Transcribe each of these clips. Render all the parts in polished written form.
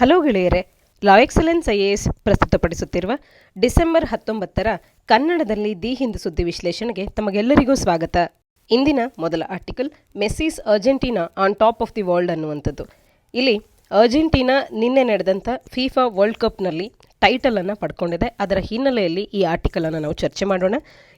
Hello ಗೆಳೆಯರೆ, la excellence IAS ಪ್ರಸ್ತುತಪಡಿಸುತ್ತಿರುವ December 19ರ ಕನ್ನಡದಲ್ಲಿ ದಿ ಹಿಂದ್ ಸುದ್ದಿ ವಿಶ್ಲೇಷಣೆಗೆ ತಮಗೆಲ್ಲರಿಗೂ ಸ್ವಾಗತ. ಇಂದಿನ ಮೊದಲ article Messi's Argentina on top of the world ಅನ್ನುವಂಥದ್ದು. ಇಲ್ಲಿ ಅರ್ಜೆಂಟೀನಾ ನಿನ್ನೆ ನಡೆದಂಥ ಫಿಫಾ ವರ್ಲ್ಡ್ ಕಪ್ನಲ್ಲಿ ಟೈಟಲನ್ನು ಪಡ್ಕೊಂಡಿದೆ. ಅದರ ಹಿನ್ನೆಲೆಯಲ್ಲಿ ಈ ಆರ್ಟಿಕಲನ್ನು ನಾವು ಚರ್ಚೆ ಮಾಡೋಣ.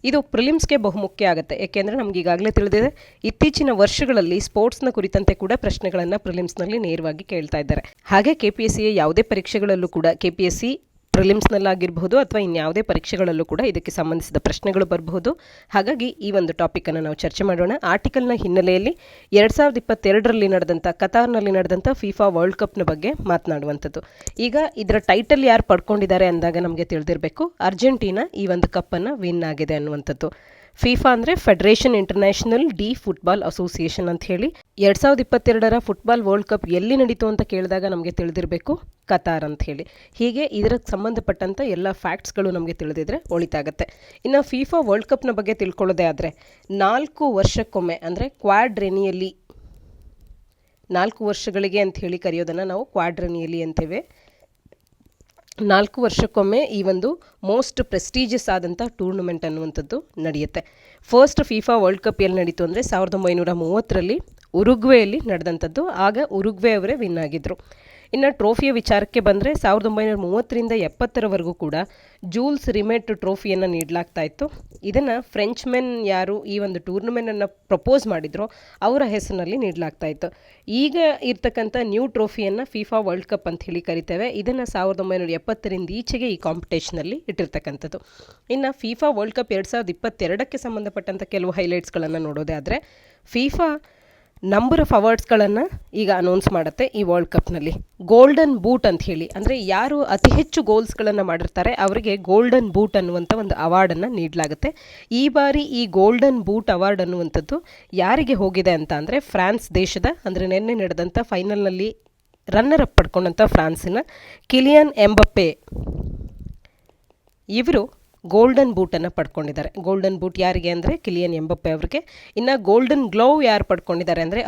ಇದು ಪ್ರಿಲಿಮ್ಸ್ಗೆ ಬಹುಮುಖ್ಯ ಆಗುತ್ತೆ, ಏಕೆಂದರೆ ನಮ್ಗೆ ಈಗಾಗಲೇ ತಿಳಿದಿದೆ ಇತ್ತೀಚಿನ ವರ್ಷಗಳಲ್ಲಿ ಸ್ಪೋರ್ಟ್ಸ್ನ ಕುರಿತಂತೆ ಕೂಡ ಪ್ರಶ್ನೆಗಳನ್ನು ಪ್ರಿಲಿಮ್ಸ್ನಲ್ಲಿ ನೇರವಾಗಿ ಕೇಳ್ತಾ ಇದ್ದಾರೆ. ಹಾಗೆ KPSCಯ ಯಾವುದೇ ಪರೀಕ್ಷೆಗಳಲ್ಲೂ ಕೂಡ KPSC ಪ್ರಿಲಿಮ್ಸ್ನಲ್ಲಾಗಿರಬಹುದು ಅಥವಾ ಇನ್ಯಾವುದೇ ಪರೀಕ್ಷೆಗಳಲ್ಲೂ ಕೂಡ ಇದಕ್ಕೆ ಸಂಬಂಧಿಸಿದ ಪ್ರಶ್ನೆಗಳು ಬರಬಹುದು. ಹಾಗಾಗಿ ಈ ಒಂದು ಟಾಪಿಕನ್ನು ನಾವು ಚರ್ಚೆ ಮಾಡೋಣ. ಆರ್ಟಿಕಲ್ನ ಹಿನ್ನೆಲೆಯಲ್ಲಿ 2022ರಲ್ಲಿ ನಡೆದಂಥ ಕತಾರ್ನಲ್ಲಿ ನಡೆದಂಥ ಫಿಫಾ ವರ್ಲ್ಡ್ ಕಪ್ನ ಬಗ್ಗೆ ಮಾತನಾಡುವಂಥದ್ದು. ಈಗ ಇದರ ಟೈಟಲ್ ಯಾರು ಪಡ್ಕೊಂಡಿದ್ದಾರೆ ಅಂದಾಗ ನಮಗೆ ತಿಳಿದಿರಬೇಕು, ಅರ್ಜೆಂಟೀನಾ ಈ ಒಂದು ಕಪ್ಪನ್ನು ವಿನ್ ಆಗಿದೆ ಅನ್ನುವಂಥದ್ದು. ಫಿಫಾ ಅಂದರೆ federation international D football association ಅಂತ ಹೇಳಿ. 2022ರ ಫುಟ್ಬಾಲ್ ವರ್ಲ್ಡ್ ಕಪ್ ಎಲ್ಲಿ ನಡೀತು ಅಂತ ಕೇಳಿದಾಗ ನಮಗೆ ತಿಳಿದಿರಬೇಕು ಕತಾರ್ ಅಂತ ಹೇಳಿ. ಹೀಗೆ ಇದಕ್ಕೆ ಸಂಬಂಧಪಟ್ಟಂಥ ಎಲ್ಲ ಫ್ಯಾಕ್ಟ್ಸ್ಗಳು ನಮಗೆ ತಿಳಿದಿದ್ರೆ ಒಳಿತಾಗತ್ತೆ. ಇನ್ನು ಫಿಫಾ ವರ್ಲ್ಡ್ ಕಪ್ನ ಬಗ್ಗೆ ತಿಳ್ಕೊಳ್ಳೋದೇ ಆದರೆ 4 ವರ್ಷಕ್ಕೊಮ್ಮೆ ಅಂದರೆ ಕ್ವಾಡ್ರೆನಿಯಲಿ, 4 ವರ್ಷಗಳಿಗೆ ಅಂತ ಹೇಳಿ ಕರೆಯೋದನ್ನು ನಾವು ಕ್ವಾಡ್ರೆನಿಯಲಿ ಅಂತೇವೆ. 4 ವರ್ಷಕ್ಕೊಮ್ಮೆ ಈ ಒಂದು ಮೋಸ್ಟ್ ಪ್ರೆಸ್ಟೀಜಿಯಸ್ ಆದಂಥ ಟೂರ್ನಮೆಂಟ್ ಅನ್ನುವಂಥದ್ದು ನಡೆಯುತ್ತೆ. ಫಸ್ಟ್ ಫಿಫಾ ವರ್ಲ್ಡ್ ಕಪ್ ಎಲ್ಲಿ ನಡೀತು ಅಂದರೆ 1930ರಲ್ಲಿ ಉರುಗ್ವೆಯಲ್ಲಿ ನಡೆದಂಥದ್ದು. ಆಗ ಉರುಗ್ವೆ ಅವರೇ ವಿನ್ ಆಗಿದ್ದರು. ಇನ್ನು ಟ್ರೋಫಿಯ ವಿಚಾರಕ್ಕೆ ಬಂದರೆ 1930ರಿಂದ 70ರವರೆಗೂ ಕೂಡ ಜೂಲ್ಸ್ ರಿಮೆಟ್ ಟ್ರೋಫಿಯನ್ನು ನೀಡಲಾಗ್ತಾ ಇತ್ತು. ಇದನ್ನು ಫ್ರೆಂಚ್ ಮೆನ್ ಯಾರು ಈ ಒಂದು ಟೂರ್ನಮೆಂಟನ್ನು ಪ್ರಪೋಸ್ ಮಾಡಿದ್ರೋ ಅವರ ಹೆಸರಿನಲ್ಲಿ ನೀಡಲಾಗ್ತಾ ಇತ್ತು. ಈಗ ಇರ್ತಕ್ಕಂಥ ನ್ಯೂ ಟ್ರೋಫಿಯನ್ನು ಫಿಫಾ ವರ್ಲ್ಡ್ ಕಪ್ ಅಂತ ಹೇಳಿ ಕರಿತೇವೆ. ಇದನ್ನು 1970ರಿಂದ ಈಚೆಗೆ ಈ ಕಾಂಪಿಟೇಷನಲ್ಲಿ ಇಟ್ಟಿರ್ತಕ್ಕಂಥದ್ದು. ಇನ್ನು ಫಿಫಾ ವರ್ಲ್ಡ್ ಕಪ್ 2022ಕ್ಕೆ ಸಂಬಂಧಪಟ್ಟಂಥ ಕೆಲವು ಹೈಲೈಟ್ಸ್ಗಳನ್ನು ನೋಡೋದೇ ಆದರೆ, ಫಿಫಾ ನಂಬರ್ ಆಫ್ ಅವಾರ್ಡ್ಸ್ಗಳನ್ನು ಈಗ ಅನೌನ್ಸ್ ಮಾಡುತ್ತೆ ಈ ವರ್ಲ್ಡ್ ಕಪ್ನಲ್ಲಿ. ಗೋಲ್ಡನ್ ಬೂಟ್ ಅಂತ ಹೇಳಿ, ಅಂದರೆ ಯಾರು ಅತಿ ಹೆಚ್ಚು ಗೋಲ್ಸ್ಗಳನ್ನು ಮಾಡಿರ್ತಾರೆ ಅವರಿಗೆ ಗೋಲ್ಡನ್ ಬೂಟ್ ಅನ್ನುವಂಥ ಒಂದು ಅವಾರ್ಡನ್ನು ನೀಡಲಾಗುತ್ತೆ. ಈ ಬಾರಿ ಈ ಗೋಲ್ಡನ್ ಬೂಟ್ ಅವಾರ್ಡ್ ಅನ್ನುವಂಥದ್ದು ಯಾರಿಗೆ ಹೋಗಿದೆ ಅಂತ ಅಂದರೆ, ಫ್ರಾನ್ಸ್ ದೇಶದ, ಅಂದರೆ ನಿನ್ನೆ ನಡೆದಂಥ ಫೈನಲ್ನಲ್ಲಿ ರನ್ನರ್ ಅಪ್ ಪಡ್ಕೊಂಡಂಥ ಫ್ರಾನ್ಸಿನ ಕಿಲಿಯನ್ ಎಂಬಪ್ಪೆ ಇವರು ಗೋಲ್ಡನ್ ಬೂಟನ್ನು ಪಡ್ಕೊಂಡಿದ್ದಾರೆ. ಗೋಲ್ಡನ್ ಬೂಟ್ ಯಾರಿಗೆ ಅಂದರೆ ಕಿಲಿಯನ್ ಎಂಬಪ್ಪೆ ಅವರಿಗೆ. ಇನ್ನು ಗೋಲ್ಡನ್ ಗ್ಲೋವ್ ಯಾರು ಪಡ್ಕೊಂಡಿದ್ದಾರೆ ಅಂದರೆ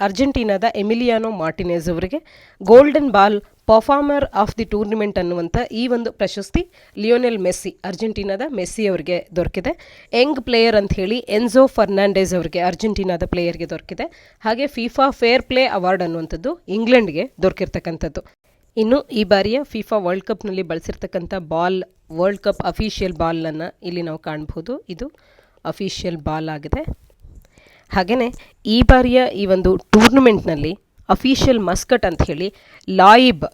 ಅರ್ಜೆಂಟೀನಾದ ಎಮಿಲಿಯಾನೋ ಮಾರ್ಟಿನೆಸ್ ಅವರಿಗೆ. Golden ball performer of the tournament ಅನ್ನುವಂಥ ಈ ಒಂದು ಪ್ರಶಸ್ತಿ ಲಿಯೋನೆಲ್ ಮೆಸ್ಸಿ, ಅರ್ಜೆಂಟೀನಾದ ಮೆಸ್ಸಿ ಅವರಿಗೆ ದೊರಕಿದೆ. ಯಂಗ್ ಪ್ಲೇಯರ್ ಅಂತ ಹೇಳಿ ಎನ್ಝೋ ಫರ್ನಾಂಡೆಸ್ ಅವರಿಗೆ, ಅರ್ಜೆಂಟೀನಾದ ಪ್ಲೇಯರ್ಗೆ ದೊರಕಿದೆ. ಹಾಗೆ ಫಿಫಾ ಫೇರ್ ಪ್ಲೇ ಅವಾರ್ಡ್ ಅನ್ನುವಂಥದ್ದು ಇಂಗ್ಲೆಂಡ್ಗೆ ದೊರಕಿರ್ತಕ್ಕಂಥದ್ದು. ಇನ್ನು ಈ ಬಾರಿಯ ಫಿಫಾ ವರ್ಲ್ಡ್ ಕಪ್ನಲ್ಲಿ ಬಳಸಿರ್ತಕ್ಕಂಥ ಬಾಲ್, ವರ್ಲ್ಡ್ ಕಪ್ ಅಫಿಷಿಯಲ್ ಬಾಲನ್ನು ಇಲ್ಲಿ ನಾವು ಕಾಣಬಹುದು. ಇದು ಅಫಿಷಿಯಲ್ ಬಾಲ್ ಆಗಿದೆ. ಹಾಗೆಯೇ ಈ ಬಾರಿಯ ಈ ಒಂದು ಟೂರ್ನಮೆಂಟ್ನಲ್ಲಿ ಅಫಿಷಿಯಲ್ ಮಸ್ಕಟ್ ಅಂತ ಹೇಳಿ ಲಾಯಿಬ್,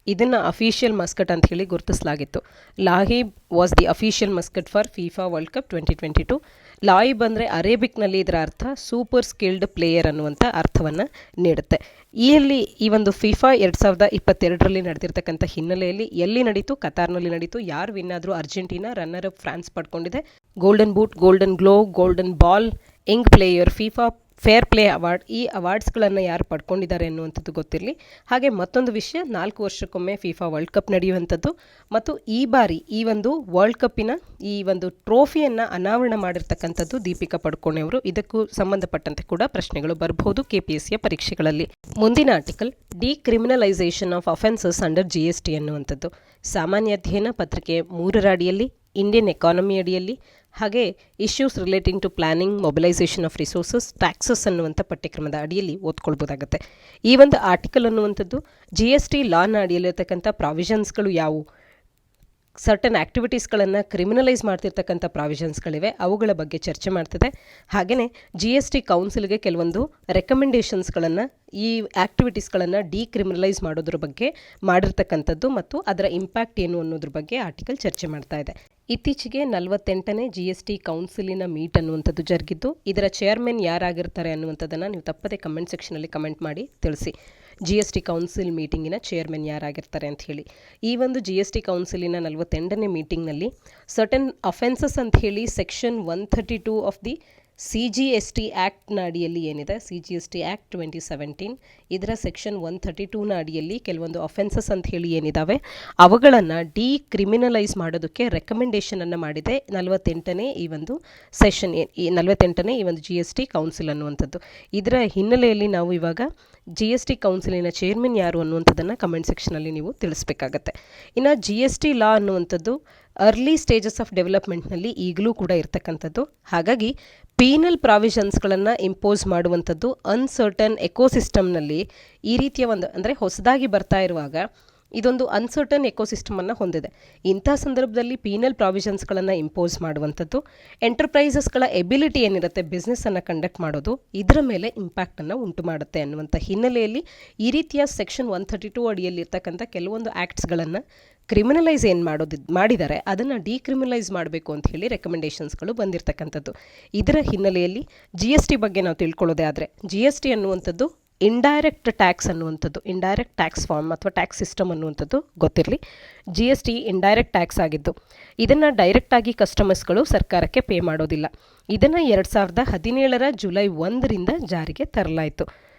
ಇದನ್ನು ಅಫಿಷಿಯಲ್ ಮಸ್ಕಟ್ ಅಂತ ಹೇಳಿ ಗುರುತಿಸಲಾಗಿತ್ತು. Laeeb was the official mascot for FIFA world cup 2022. Laeeb ಅಂದರೆ ಅರೇಬಿಕ್ನಲ್ಲಿ ಇದರ ಅರ್ಥ ಸೂಪರ್ ಸ್ಕಿಲ್ಡ್ ಪ್ಲೇಯರ್ ಅನ್ನುವಂಥ ಅರ್ಥವನ್ನು ನೀಡುತ್ತೆ. ಇಲ್ಲಿ ಈ ಒಂದು ಫಿಫಾ 2022ರಲ್ಲಿ ನಡೆದಿರ್ತಕ್ಕಂಥ ಹಿನ್ನೆಲೆಯಲ್ಲಿ ಎಲ್ಲಿ ನಡೀತು? ಕತಾರ್ನಲ್ಲಿ ನಡೀತು. ಯಾರು ವಿನ್ ಆದರೂ? ಅರ್ಜೆಂಟೀನಾ. ರನ್ನರ್ ಅಪ್ ಫ್ರಾನ್ಸ್ ಪಡ್ಕೊಂಡಿದೆ. Golden boot, golden glove, golden ball, young player, FIFA fair play award, ಈ ಅವಾರ್ಡ್ಸ್ಗಳನ್ನು ಯಾರು ಪಡ್ಕೊಂಡಿದ್ದಾರೆ ಅನ್ನುವಂಥದ್ದು ಗೊತ್ತಿರಲಿ. ಹಾಗೆ ಮತ್ತೊಂದು ವಿಷಯ, 4 ವರ್ಷಕ್ಕೊಮ್ಮೆ ಫಿಫಾ ವರ್ಲ್ಡ್ ಕಪ್ ನಡೆಯುವಂಥದ್ದು ಮತ್ತು ಈ ಬಾರಿ ಈ ಒಂದು ವರ್ಲ್ಡ್ ಕಪ್ಪಿನ ಈ ಒಂದು ಟ್ರೋಫಿಯನ್ನು ಅನಾವರಣ ಮಾಡಿರ್ತಕ್ಕಂಥದ್ದು ದೀಪಿಕಾ ಪಡುಕೋಣೆ ಅವರು. ಇದಕ್ಕೂ ಸಂಬಂಧಪಟ್ಟಂತೆ ಕೂಡ ಪ್ರಶ್ನೆಗಳು ಬರಬಹುದು KPSCಯ ಪರೀಕ್ಷೆಗಳಲ್ಲಿ. ಮುಂದಿನ article decriminalisation of offences under GST ಅನ್ನುವಂಥದ್ದು. ಸಾಮಾನ್ಯ ಅಧ್ಯಯನ ಪತ್ರಿಕೆ 3ರ ಅಡಿಯಲ್ಲಿ, ಇಂಡಿಯನ್ ಎಕಾನಮಿ ಅಡಿಯಲ್ಲಿ, ಹಾಗೆ issues relating to planning, mobilisation of resources, taxes ಅನ್ನುವಂಥ ಪಠ್ಯಕ್ರಮದ ಅಡಿಯಲ್ಲಿ ಓದ್ಕೊಳ್ಬೋದಾಗುತ್ತೆ. ಈ ಒಂದು ಆರ್ಟಿಕಲ್ ಅನ್ನುವಂಥದ್ದು GST ಲಾನ ಅಡಿಯಲ್ಲಿರ್ತಕ್ಕಂಥ ಪ್ರಾವಿಷನ್ಸ್ಗಳು ಯಾವುವು, ಸರ್ಟನ್ ಆ್ಯಕ್ಟಿವಿಟೀಸ್ಗಳನ್ನು ಕ್ರಿಮಿನಲೈಸ್ ಮಾಡ್ತಿರ್ತಕ್ಕಂಥ ಪ್ರಾವಿಷನ್ಸ್ಗಳಿವೆ, ಅವುಗಳ ಬಗ್ಗೆ ಚರ್ಚೆ ಮಾಡ್ತಿದೆ. ಹಾಗೆಯೇ GST ಕೌನ್ಸಿಲ್ಗೆ ಕೆಲವೊಂದು ರೆಕಮೆಂಡೇಷನ್ಸ್ಗಳನ್ನು, ಈ ಆ್ಯಕ್ಟಿವಿಟೀಸ್ಗಳನ್ನು ಡಿಕ್ರಿಮಿನಲೈಸ್ ಮಾಡೋದ್ರ ಬಗ್ಗೆ ಮಾಡಿರ್ತಕ್ಕಂಥದ್ದು ಮತ್ತು ಅದರ ಇಂಪ್ಯಾಕ್ಟ್ ಏನು ಅನ್ನೋದ್ರ ಬಗ್ಗೆ ಆರ್ಟಿಕಲ್ ಚರ್ಚೆ ಮಾಡ್ತಾ ಇದೆ. ಇತ್ತೀಚೆಗೆ 48ನೇ GST ಕೌನ್ಸಿಲಿನ ಮೀಟ್ ಅನ್ನುವಂಥದ್ದು ಜರುಗಿದ್ದು, ಇದರ ಚೇರ್ಮನ್ ಯಾರಾಗಿರ್ತಾರೆ ಅನ್ನುವಂಥದ್ದನ್ನು ನೀವು ತಪ್ಪದೆ ಕಮೆಂಟ್ ಸೆಕ್ಷನಲ್ಲಿ ಕಮೆಂಟ್ ಮಾಡಿ ತಿಳಿಸಿ. GST ಕೌನ್ಸಿಲ್ ಮೀಟಿಂಗಿನ ಚೇರ್ಮನ್ ಯಾರಾಗಿರ್ತಾರೆ ಅಂತ ಹೇಳಿ. ಈ ಒಂದು GST ಕೌನ್ಸಿಲಿನ 48ನೇ ಮೀಟಿಂಗ್ನಲ್ಲಿ ಸರ್ಟನ್ ಅಫೆನ್ಸಸ್ ಅಂತ ಹೇಳಿ ಸೆಕ್ಷನ್ 132 ಆಫ್ ದಿ CGST ಆ್ಯಕ್ಟ್ನ ಅಡಿಯಲ್ಲಿ ಏನಿದೆ, CGST ಆ್ಯಕ್ಟ್ 2017, ಇದರ ಸೆಕ್ಷನ್ 132ನ ಅಡಿಯಲ್ಲಿ ಕೆಲವೊಂದು ಅಫೆನ್ಸಸ್ ಅಂತ ಹೇಳಿ ಏನಿದ್ದಾವೆ ಅವುಗಳನ್ನು ಡಿಕ್ರಿಮಿನಲೈಸ್ ಮಾಡೋದಕ್ಕೆ ರೆಕಮೆಂಡೇಷನನ್ನು ಮಾಡಿದೆ 48ನೇ ಈ ಒಂದು ಸೆಷನ್, ಈ 48ನೇ ಈ ಒಂದು GST ಕೌನ್ಸಿಲ್ ಅನ್ನುವಂಥದ್ದು. ಇದರ ಹಿನ್ನೆಲೆಯಲ್ಲಿ ನಾವು ಇವಾಗ GST ಕೌನ್ಸಿಲಿನ ಚೇರ್ಮನ್ ಯಾರು ಅನ್ನುವಂಥದ್ದನ್ನು ಕಮೆಂಟ್ ಸೆಕ್ಷನಲ್ಲಿ ನೀವು ತಿಳಿಸ್ಬೇಕಾಗತ್ತೆ. ಇನ್ನು GST ಲಾ ಅನ್ನುವಂಥದ್ದು ಅರ್ಲಿ ಸ್ಟೇಜಸ್ ಆಫ್ ಡೆವಲಪ್ಮೆಂಟ್ನಲ್ಲಿ ಈಗಲೂ ಕೂಡ ಇರ್ತಕ್ಕಂಥದ್ದು. ಹಾಗಾಗಿ ಪೀನಲ್ ಪ್ರಾವಿಷನ್ಸ್ಗಳನ್ನು ಇಂಪೋಸ್ ಮಾಡುವಂಥದ್ದು ಅನ್ಸರ್ಟನ್ ಎಕೋಸಿಸ್ಟಮ್ನಲ್ಲಿ ಈ ರೀತಿಯ ಒಂದು ಅಂದರೆ ಹೊಸದಾಗಿ ಬರ್ತಾ ಇರುವಾಗ ಇದೊಂದು ಅನ್ಸರ್ಟನ್ ಎಕೋಸಿಸ್ಟಮನ್ನು ಹೊಂದಿದೆ. ಇಂಥ ಸಂದರ್ಭದಲ್ಲಿ ಪೀನಲ್ ಪ್ರಾವಿಷನ್ಸ್ಗಳನ್ನು ಇಂಪೋಸ್ ಮಾಡುವಂಥದ್ದು ಎಂಟರ್ಪ್ರೈಸಸ್ಗಳ ಎಬಿಲಿಟಿ ಏನಿರುತ್ತೆ ಬಿಸ್ನೆಸ್ಸನ್ನು ಕಂಡಕ್ಟ್ ಮಾಡೋದು, ಇದರ ಮೇಲೆ ಇಂಪ್ಯಾಕ್ಟನ್ನು ಉಂಟು ಮಾಡುತ್ತೆ ಅನ್ನುವಂಥ ಹಿನ್ನೆಲೆಯಲ್ಲಿ ಈ ರೀತಿಯ ಸೆಕ್ಷನ್ 132 ಅಡಿಯಲ್ಲಿರ್ತಕ್ಕಂಥ ಕೆಲವೊಂದು ಆ್ಯಕ್ಟ್ಸ್ಗಳನ್ನು ಕ್ರಿಮಿನಲೈಸ್ ಏನು ಮಾಡಿದ್ದಾರೆ ಅದನ್ನು ಡಿಕ್ರಿಮಿನಲೈಸ್ ಮಾಡಬೇಕು ಅಂತ ಹೇಳಿ ರೆಕಮೆಂಡೇಷನ್ಸ್ಗಳು ಬಂದಿರತಕ್ಕಂಥದ್ದು. ಇದರ ಹಿನ್ನೆಲೆಯಲ್ಲಿ GST ಬಗ್ಗೆ ನಾವು ತಿಳ್ಕೊಳ್ಳೋದೇ ಆದರೆ GST ಅನ್ನುವಂಥದ್ದು ಇಂಡೈರೆಕ್ಟ್ ಟ್ಯಾಕ್ಸ್ ಅನ್ನುವಂಥದ್ದು, ಇಂಡೈರೆಕ್ಟ್ ಟ್ಯಾಕ್ಸ್ ಫಾರ್ಮ್ ಅಥವಾ ಟ್ಯಾಕ್ಸ್ ಸಿಸ್ಟಮ್ ಅನ್ನುವಂಥದ್ದು ಗೊತ್ತಿರಲಿ. GST ಇಂಡೈರೆಕ್ಟ್ ಟ್ಯಾಕ್ಸ್ ಆಗಿದ್ದು ಇದನ್ನು ಡೈರೆಕ್ಟಾಗಿ ಕಸ್ಟಮರ್ಸ್ಗಳು ಸರ್ಕಾರಕ್ಕೆ ಪೇ ಮಾಡೋದಿಲ್ಲ. ಇದನ್ನು 2017ರ ಜುಲೈ 1ರಿಂದ ಜಾರಿಗೆ ತರಲಾಯಿತು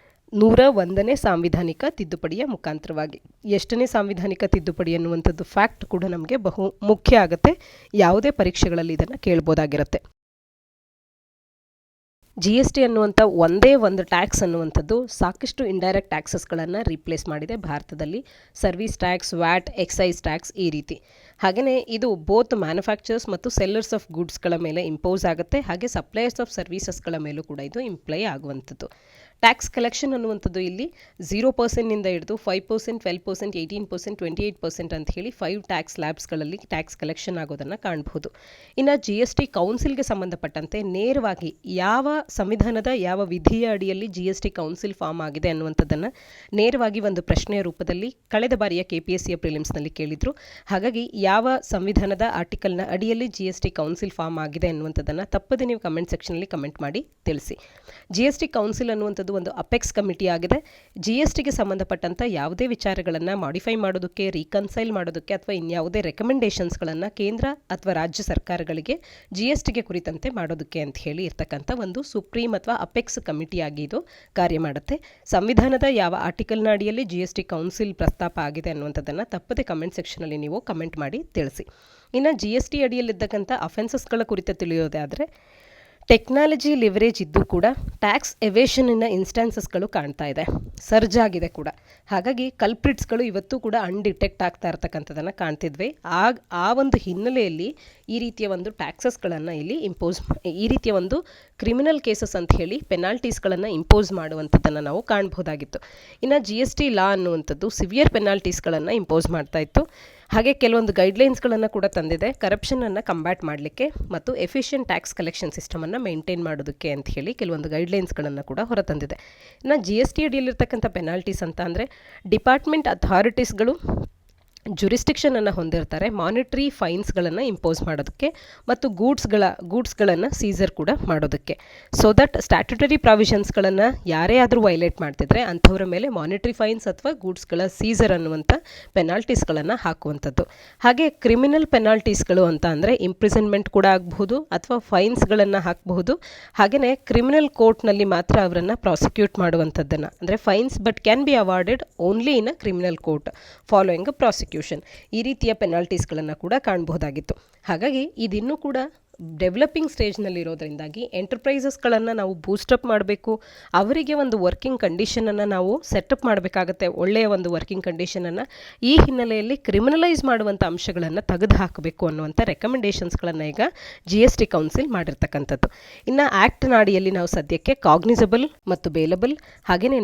101ನೇ ಸಾಂವಿಧಾನಿಕ ತಿದ್ದುಪಡಿಯ ಮುಖಾಂತರವಾಗಿ. ಎಷ್ಟನೇ ಸಾಂವಿಧಾನಿಕ ತಿದ್ದುಪಡಿ ಅನ್ನುವಂಥದ್ದು ಫ್ಯಾಕ್ಟ್ ಕೂಡ ನಮಗೆ ಬಹು ಮುಖ್ಯ ಆಗುತ್ತೆ, ಯಾವುದೇ ಪರೀಕ್ಷೆಗಳಲ್ಲಿ ಇದನ್ನು ಕೇಳ್ಬೋದಾಗಿರುತ್ತೆ. GST ಅನ್ನುವಂಥ ಒಂದೇ ಒಂದು ಟ್ಯಾಕ್ಸ್ ಅನ್ನುವಂಥದ್ದು ಸಾಕಷ್ಟು ಇಂಡೈರೆಕ್ಟ್ ಟ್ಯಾಕ್ಸಸ್ಗಳನ್ನು ರೀಪ್ಲೇಸ್ ಮಾಡಿದೆ ಭಾರತದಲ್ಲಿ. Service tax, VAT, excise tax ಈ ರೀತಿ. ಹಾಗೆಯೇ ಇದು ಬೋತ್ ಮ್ಯಾನುಫ್ಯಾಕ್ಚರ್ಸ್ ಮತ್ತು ಸೆಲ್ಲರ್ಸ್ ಆಫ್ ಗುಡ್ಸ್ಗಳ ಮೇಲೆ ಇಂಪೋಸ್ ಆಗುತ್ತೆ, ಹಾಗೆ ಸಪ್ಲೈಯರ್ಸ್ ಆಫ್ ಸರ್ವೀಸಸ್ಗಳ ಮೇಲೂ ಕೂಡ ಇದು ಇಂಪ್ಲೈ ಆಗುವಂಥದ್ದು. ಟ್ಯಾಕ್ಸ್ ಕಲೆಕ್ಷನ್ ಅನ್ನುವಂಥದ್ದು ಇಲ್ಲಿ 0%ನಿಂದ ಹಿಡಿದು 5%, 12%, 18%, 28% ಅಂತ ಹೇಳಿ 5 ಟ್ಯಾಕ್ಸ್ ಲ್ಯಾಬ್ಸ್ಗಳಲ್ಲಿ ಟ್ಯಾಕ್ಸ್ ಕಲೆಕ್ಷನ್ ಆಗೋದನ್ನು ಕಾಣಬಹುದು. ಇನ್ನು GST ಕೌನ್ಸಿಲ್ಗೆ ಸಂಬಂಧಪಟ್ಟಂತೆ ನೇರವಾಗಿ ಯಾವ ಸಂವಿಧಾನದ ಯಾವ ವಿಧಿಯ ಅಡಿಯಲ್ಲಿ GST ಕೌನ್ಸಿಲ್ ಫಾರ್ಮ್ ಆಗಿದೆ ಅನ್ನುವಂಥದ್ದನ್ನು ನೇರವಾಗಿ ಒಂದು ಪ್ರಶ್ನೆಯ ರೂಪದಲ್ಲಿ ಕಳೆದ ಬಾರಿಯ KPSCಯ ಪ್ರಿಲಿಮ್ಸ್ನಲ್ಲಿ ಕೇಳಿದರು. ಹಾಗಾಗಿ ಯಾವ ಸಂವಿಧಾನದ ಆರ್ಟಿಕಲ್ನ ಅಡಿಯಲ್ಲಿ GST ಕೌನ್ಸಿಲ್ ಫಾರ್ಮ್ ಆಗಿದೆ ಅನ್ನುವಂಥದ್ದನ್ನು ತಪ್ಪದೆ ನೀವು ಕಮೆಂಟ್ ಸೆಕ್ಷನಲ್ಲಿ ಕಮೆಂಟ್ ಮಾಡಿ ತಿಳಿಸಿ. GST ಕೌನ್ಸಿಲ್ ಅನ್ನುವಂಥದ್ದು ಒಂದು ಅಪೆಕ್ಸ್ ಕಮಿಟಿ ಆಗಿದೆ. GSTಗೆ ಸಂಬಂಧಪಟ್ಟಂಥ ಯಾವುದೇ ವಿಚಾರಗಳನ್ನು ಮಾಡಿಫೈ ಮಾಡೋದಕ್ಕೆ, ರೀಕನ್ಸೈಲ್ ಮಾಡೋದಕ್ಕೆ ಅಥವಾ ಇನ್ಯಾವುದೇ ರೆಕಮೆಂಡೇಷನ್ಸ್ಗಳನ್ನು ಕೇಂದ್ರ ಅಥವಾ ರಾಜ್ಯ ಸರ್ಕಾರಗಳಿಗೆ GSTಗೆ ಕುರಿತಂತೆ ಮಾಡೋದಕ್ಕೆ ಅಂತ ಹೇಳಿ ಇರ್ತಕ್ಕಂಥ ಒಂದು ಸುಪ್ರೀಂ ಅಥವಾ ಅಪೆಕ್ಸ್ ಕಮಿಟಿಯಾಗಿ ಇದು ಕಾರ್ಯ ಮಾಡುತ್ತೆ. ಸಂವಿಧಾನದ ಯಾವ ಆರ್ಟಿಕಲ್ನ ಅಡಿಯಲ್ಲಿ GST ಕೌನ್ಸಿಲ್ ಪ್ರಸ್ತಾಪ ಆಗಿದೆ ಅನ್ನುವಂಥದ್ದನ್ನು ತಪ್ಪದೆ ಕಮೆಂಟ್ ಸೆಕ್ಷನಲ್ಲಿ ನೀವು ಕಮೆಂಟ್ ಮಾಡಿ ತಿಳಿಸಿ. ಇನ್ನು GST ಅಡಿಯಲ್ಲಿದ್ದಕ್ಕಂಥ ಅಫೆನ್ಸಸ್ಗಳ ಕುರಿತು ತಿಳಿಯೋದೇ ಆದರೆ ಟೆಕ್ನಾಲಜಿ ಲಿವರೇಜ್ ಇದ್ದು ಕೂಡ ಟ್ಯಾಕ್ಸ್ ಎವೇಷನಿನ ಇನ್ಸ್ಟಾನ್ಸಸ್ಗಳು ಕಾಣ್ತಾ ಇದೆ, ಸರ್ಜ್ ಆಗಿದೆ ಕೂಡ. ಹಾಗಾಗಿ ಕಲ್ಪ್ರಿಟ್ಸ್ಗಳು ಇವತ್ತು ಕೂಡ ಅನ್ಡಿಟೆಕ್ಟ್ ಆಗ್ತಾ ಇರ್ತಕ್ಕಂಥದ್ದನ್ನು ಕಾಣ್ತಿದ್ವಿ. ಆ ಒಂದು ಹಿನ್ನೆಲೆಯಲ್ಲಿ ಈ ರೀತಿಯ ಒಂದು ಟ್ಯಾಕ್ಸಸ್ಗಳನ್ನು ಇಲ್ಲಿ ಈ ರೀತಿಯ ಒಂದು ಕ್ರಿಮಿನಲ್ ಕೇಸಸ್ ಅಂತ ಹೇಳಿ ಪೆನಾಲ್ಟೀಸ್ಗಳನ್ನು ಇಂಪೋಸ್ ಮಾಡುವಂಥದ್ದನ್ನು ನಾವು ಕಾಣಬಹುದಾಗಿತ್ತು. ಇನ್ನು GST ಲಾ ಅನ್ನುವಂಥದ್ದು ಸಿವಿಯರ್ ಪೆನಾಲ್ಟೀಸ್ಗಳನ್ನು ಇಂಪೋಸ್ ಮಾಡ್ತಾ ಇತ್ತು. ಹಾಗೆ ಕೆಲವೊಂದು ಗೈಡ್ಲೈನ್ಸ್ಗಳನ್ನು ಕೂಡ ತಂದಿದೆ ಕರಪ್ಷನನ್ನು ಕಂಬ್ಯಾಟ್ ಮಾಡಲಿಕ್ಕೆ ಮತ್ತು ಎಫಿಷಿಯಂಟ್ ಟ್ಯಾಕ್ಸ್ ಕಲೆಕ್ಷನ್ ಸಿಸ್ಟಮನ್ನು ಮೇಂಟೈನ್ ಮಾಡೋದಕ್ಕೆ ಅಂತ ಹೇಳಿ ಕೆಲವೊಂದು ಗೈಡ್ಲೈನ್ಸ್ಗಳನ್ನು ಕೂಡ ಹೊರತಂದಿದೆ. ಇನ್ನು GST ಅಡಿಯಲ್ಲಿರ್ತಕ್ಕಂಥ ಪೆನಾಲ್ಟೀಸ್ ಅಂತ ಅಂದರೆ ಡಿಪಾರ್ಟ್ಮೆಂಟ್ ಅಥಾರಿಟೀಸ್ಗಳು ಜುರಿಸ್ಟಿಕ್ಷನನ್ನು ಹೊಂದಿರ್ತಾರೆ ಮಾನಿಟ್ರಿ ಫೈನ್ಸ್ಗಳನ್ನು ಇಂಪೋಸ್ ಮಾಡೋದಕ್ಕೆ ಮತ್ತು ಗೂಡ್ಸ್ಗಳನ್ನು ಸೀಸರ್ ಕೂಡ ಮಾಡೋದಕ್ಕೆ. ಸೊ ದಟ್ ಸ್ಟ್ಯಾಟ್ಯುಟರಿ ಪ್ರಾವಿಷನ್ಸ್ಗಳನ್ನು ಯಾರೇ ಆದರೂ ವೈಲೇಟ್ ಮಾಡ್ತಿದ್ರೆ ಅಂಥವ್ರ ಮೇಲೆ ಮಾನಿಟ್ರಿ ಫೈನ್ಸ್ ಅಥವಾ ಗೂಡ್ಸ್ಗಳ ಸೀಸರ್ ಅನ್ನುವಂಥ ಪೆನಾಲ್ಟೀಸ್ಗಳನ್ನು ಹಾಕುವಂಥದ್ದು. ಹಾಗೆ ಕ್ರಿಮಿನಲ್ ಪೆನಾಲ್ಟೀಸ್ಗಳು ಅಂತ ಅಂದರೆ ಇಂಪ್ರಿಸನ್ಮೆಂಟ್ ಕೂಡ ಆಗಬಹುದು ಅಥವಾ ಫೈನ್ಸ್ಗಳನ್ನು ಹಾಕಬಹುದು. ಹಾಗೆಯೇ ಕ್ರಿಮಿನಲ್ ಕೋರ್ಟ್ನಲ್ಲಿ ಮಾತ್ರ ಅವರನ್ನು ಪ್ರಾಸಿಕ್ಯೂಟ್ ಮಾಡುವಂಥದ್ದನ್ನು ಅಂದರೆ fines but can be awarded only in a criminal court following a prosecution. ಈ ರೀತಿಯ ಪೆನಾಲ್ಟೀಸ್ಗಳನ್ನು ಕೂಡ ಕಾಣಬಹುದಾಗಿತ್ತು. ಹಾಗಾಗಿ ಇದಿನ್ನೂ ಕೂಡ ಡೆವಲಪಿಂಗ್ ಸ್ಟೇಜ್ನಲ್ಲಿರೋದ್ರಿಂದಾಗಿ ಎಂಟರ್ಪ್ರೈಸಸ್ಗಳನ್ನು ನಾವು ಬೂಸ್ಟಪ್ ಮಾಡಬೇಕು, ಅವರಿಗೆ ಒಂದು ವರ್ಕಿಂಗ್ ಕಂಡೀಷನನ್ನು ನಾವು ಸೆಟಪ್ ಮಾಡಬೇಕಾಗತ್ತೆ, ಒಳ್ಳೆಯ ಒಂದು ವರ್ಕಿಂಗ್ ಕಂಡೀಷನನ್ನು. ಈ ಹಿನ್ನೆಲೆಯಲ್ಲಿ ಕ್ರಿಮಿನಲೈಸ್ ಮಾಡುವಂಥ ಅಂಶಗಳನ್ನು ತೆಗೆದು ಹಾಕಬೇಕು ಅನ್ನುವಂಥ ರೆಕಮೆಂಡೇಷನ್ಸ್ಗಳನ್ನು ಈಗ GST ಕೌನ್ಸಿಲ್ ಮಾಡಿರ್ತಕ್ಕಂಥದ್ದು. ಇನ್ನು ಆ್ಯಕ್ಟ್ ನಾಡಿಯಲ್ಲಿ ನಾವು ಸದ್ಯಕ್ಕೆ ಕಾಗ್ನಿಸಬಲ್ ಮತ್ತು ಬೇಲಬಲ್ ಹಾಗೆಯೇ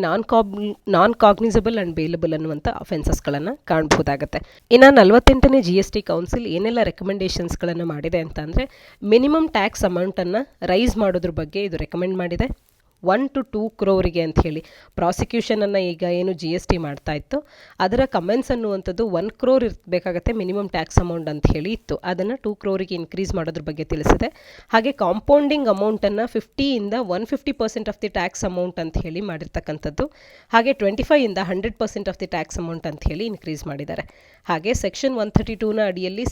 ನಾನ್ ಕಾಗ್ನಿಸಬಲ್ ಆ್ಯಂಡ್ ಬೇಲಬಲ್ ಅನ್ನುವಂಥ ಅಫೆನ್ಸಸ್ಗಳನ್ನು ಕಾಣಬಹುದಾಗತ್ತೆ. ಇನ್ನು 48ನೇ GST ಕೌನ್ಸಿಲ್ ಏನೆಲ್ಲ ರೆಕಮೆಂಡೇಷನ್ಸ್ಗಳನ್ನು ಮಾಡಿದೆ ಅಂತ ಅಂದರೆ ಮಿನಿಮಮ್ ಟ್ಯಾಕ್ಸ್ ಅಮೌಂಟನ್ನು ರೈಸ್ ಮಾಡೋದ್ರ ಬಗ್ಗೆ ಇದು ರೆಕಮೆಂಡ್ ಮಾಡಿದೆ. 1 to 2 crore ಅಂತ ಹೇಳಿ. ಪ್ರಾಸಿಕ್ಯೂಷನನ್ನು ಈಗ ಏನು GST ಮಾಡ್ತಾ ಇತ್ತು ಅದರ ಕಮೆನ್ಸ್ ಅನ್ನುವಂಥದ್ದು 1 crore ಇರಬೇಕಾಗತ್ತೆ ಮಿನಿಮಮ್ ಟ್ಯಾಕ್ಸ್ ಅಮೌಂಟ್ ಅಂತ ಹೇಳಿ ಇತ್ತು. ಅದನ್ನು 2 crore ಇನ್ಕ್ರೀಸ್ ಮಾಡೋದ್ರ ಬಗ್ಗೆ ತಿಳಿಸಿದೆ. ಹಾಗೆ ಕಾಂಪೌಂಡಿಂಗ್ ಅಮೌಂಟನ್ನು 50ಇಂದ 150% ಆಫ್ ದಿ ಟ್ಯಾಕ್ಸ್ ಅಮೌಂಟ್ ಅಂತ ಹೇಳಿ ಮಾಡಿರ್ತಕ್ಕಂಥದ್ದು. ಹಾಗೆ 25ಇಂದ 100% ಆಫ್ ದಿ ಟ್ಯಾಕ್ಸ್ ಅಮೌಂಟ್ ಅಂತ ಹೇಳಿ ಇನ್ಕ್ರೀಸ್ ಮಾಡಿದ್ದಾರೆ. ಹಾಗೆ ಸೆಕ್ಷನ್ 132ನ ಅಡಿಯಲ್ಲಿ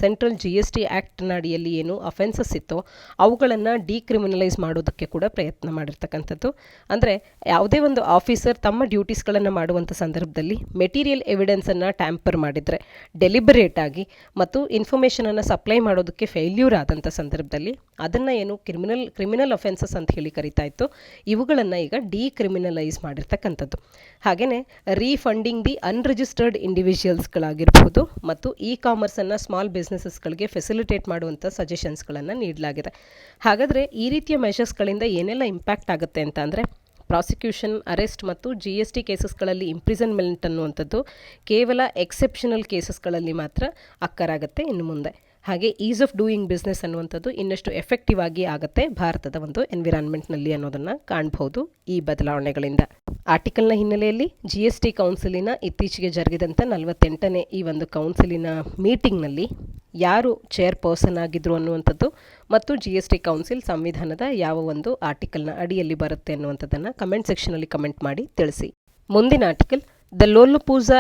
ಸೆಂಟ್ರಲ್ GST ಆ್ಯಕ್ಟ್ನ ಅಡಿಯಲ್ಲಿ ಏನು ಅಫೆನ್ಸಸ್ ಇತ್ತೋ ಅವುಗಳನ್ನು ಡಿಕ್ರಿಮಿನಲೈಸ್ ಮಾಡೋದಕ್ಕೆ ಕೂಡ ಪ್ರಯತ್ನ ಮಾಡಿರ್ತಕ್ಕಂಥದ್ದು. ಅಂದರೆ ಯಾವುದೇ ಒಂದು ಆಫೀಸರ್ ತಮ್ಮ ಡ್ಯೂಟೀಸ್ಗಳನ್ನು ಮಾಡುವಂಥ ಸಂದರ್ಭದಲ್ಲಿ ಮೆಟೀರಿಯಲ್ ಎವಿಡೆನ್ಸನ್ನು ಟ್ಯಾಂಪರ್ ಮಾಡಿದರೆ ಡೆಲಿಬರೇಟ್ ಆಗಿ ಮತ್ತು ಇನ್ಫಾರ್ಮೇಷನನ್ನು ಸಪ್ಲೈ ಮಾಡೋದಕ್ಕೆ ಫೇಲ್ಯೂರ್ ಆದಂಥ ಸಂದರ್ಭದಲ್ಲಿ ಅದನ್ನು ಏನು ಕ್ರಿಮಿನಲ್ ಅಫೆನ್ಸಸ್ ಅಂತ ಹೇಳಿ ಕರಿತಾ ಇತ್ತು, ಇವುಗಳನ್ನು ಈಗ ಡಿಕ್ರಿಮಿನಲೈಸ್ ಮಾಡಿರ್ತಕ್ಕಂಥದ್ದು. ಹಾಗೆಯೇ ರೀಫಂಡಿಂಗ್ ದಿ ಅನ್ರಿಜಿಸ್ಟರ್ಡ್ ಇಂಡಿವಿಜುವಲ್ಸ್ಗಳಾಗಿರ್ಬೋದು ಮತ್ತು ಕಾಮರ್ಸನ್ನು ಸ್ಮಾಲ್ ಬಿಸ್ನೆಸಸ್ಗಳಿಗೆ ಫೆಸಿಲಿಟೇಟ್ ಮಾಡುವಂಥ ಸಜೆಷನ್ಸ್ಗಳನ್ನು ನೀಡಲಾಗಿದೆ. ಹಾಗಾದರೆ ಈ ರೀತಿಯ ಮೆಷರ್ಸ್ಗಳಿಂದ ಏನೆಲ್ಲ ಇಂಪ್ಯಾಕ್ಟ್ ಆಗುತ್ತೆ ಅಂತ ಅಂದರೆ, ಪ್ರಾಸಿಕ್ಯೂಷನ್, ಅರೆಸ್ಟ್ ಮತ್ತು GST ಕೇಸಸ್ಗಳಲ್ಲಿ ಇಂಪ್ರಿಸನ್ಮೆಂಟ್ ಅನ್ನುವಂಥದ್ದು ಕೇವಲ ಎಕ್ಸೆಪ್ಷನಲ್ ಕೇಸಸ್ಗಳಲ್ಲಿ ಮಾತ್ರ ಅಕ್ಕರಾಗುತ್ತೆ ಇನ್ನು ಮುಂದೆ. ಹಾಗೆ ಈಸ್ ಆಫ್ ಡೂಯಿಂಗ್ ಬಿಸ್ನೆಸ್ ಅನ್ನುವಂಥದ್ದು ಇನ್ನಷ್ಟು ಎಫೆಕ್ಟಿವ್ ಆಗಿ ಆಗುತ್ತೆ ಭಾರತದ ಒಂದು ಎನ್ವಿರಾನ್ಮೆಂಟ್ನಲ್ಲಿ ಅನ್ನೋದನ್ನು ಕಾಣಬಹುದು ಈ ಬದಲಾವಣೆಗಳಿಂದ. ಆರ್ಟಿಕಲ್ನ ಹಿನ್ನೆಲೆಯಲ್ಲಿ GST ಕೌನ್ಸಿಲಿನ ಇತ್ತೀಚೆಗೆ ಜರುಗಿದಂಥ 48ನೇ ಈ ಒಂದು ಕೌನ್ಸಿಲಿನ ಮೀಟಿಂಗ್ನಲ್ಲಿ ಯಾರು ಚೇರ್ಪರ್ಸನ್ ಆಗಿದ್ರು ಅನ್ನುವಂಥದ್ದು ಮತ್ತು GST ಕೌನ್ಸಿಲ್ ಸಂವಿಧಾನದ ಯಾವ ಒಂದು ಆರ್ಟಿಕಲ್ನ ಅಡಿಯಲ್ಲಿ ಬರುತ್ತೆ ಅನ್ನುವಂಥದ್ದನ್ನು ಕಮೆಂಟ್ ಸೆಕ್ಷನಲ್ಲಿ ಕಮೆಂಟ್ ಮಾಡಿ ತಿಳಿಸಿ. ಮುಂದಿನ ಆರ್ಟಿಕಲ್ ದ ಲೋಲಪೂಜಾ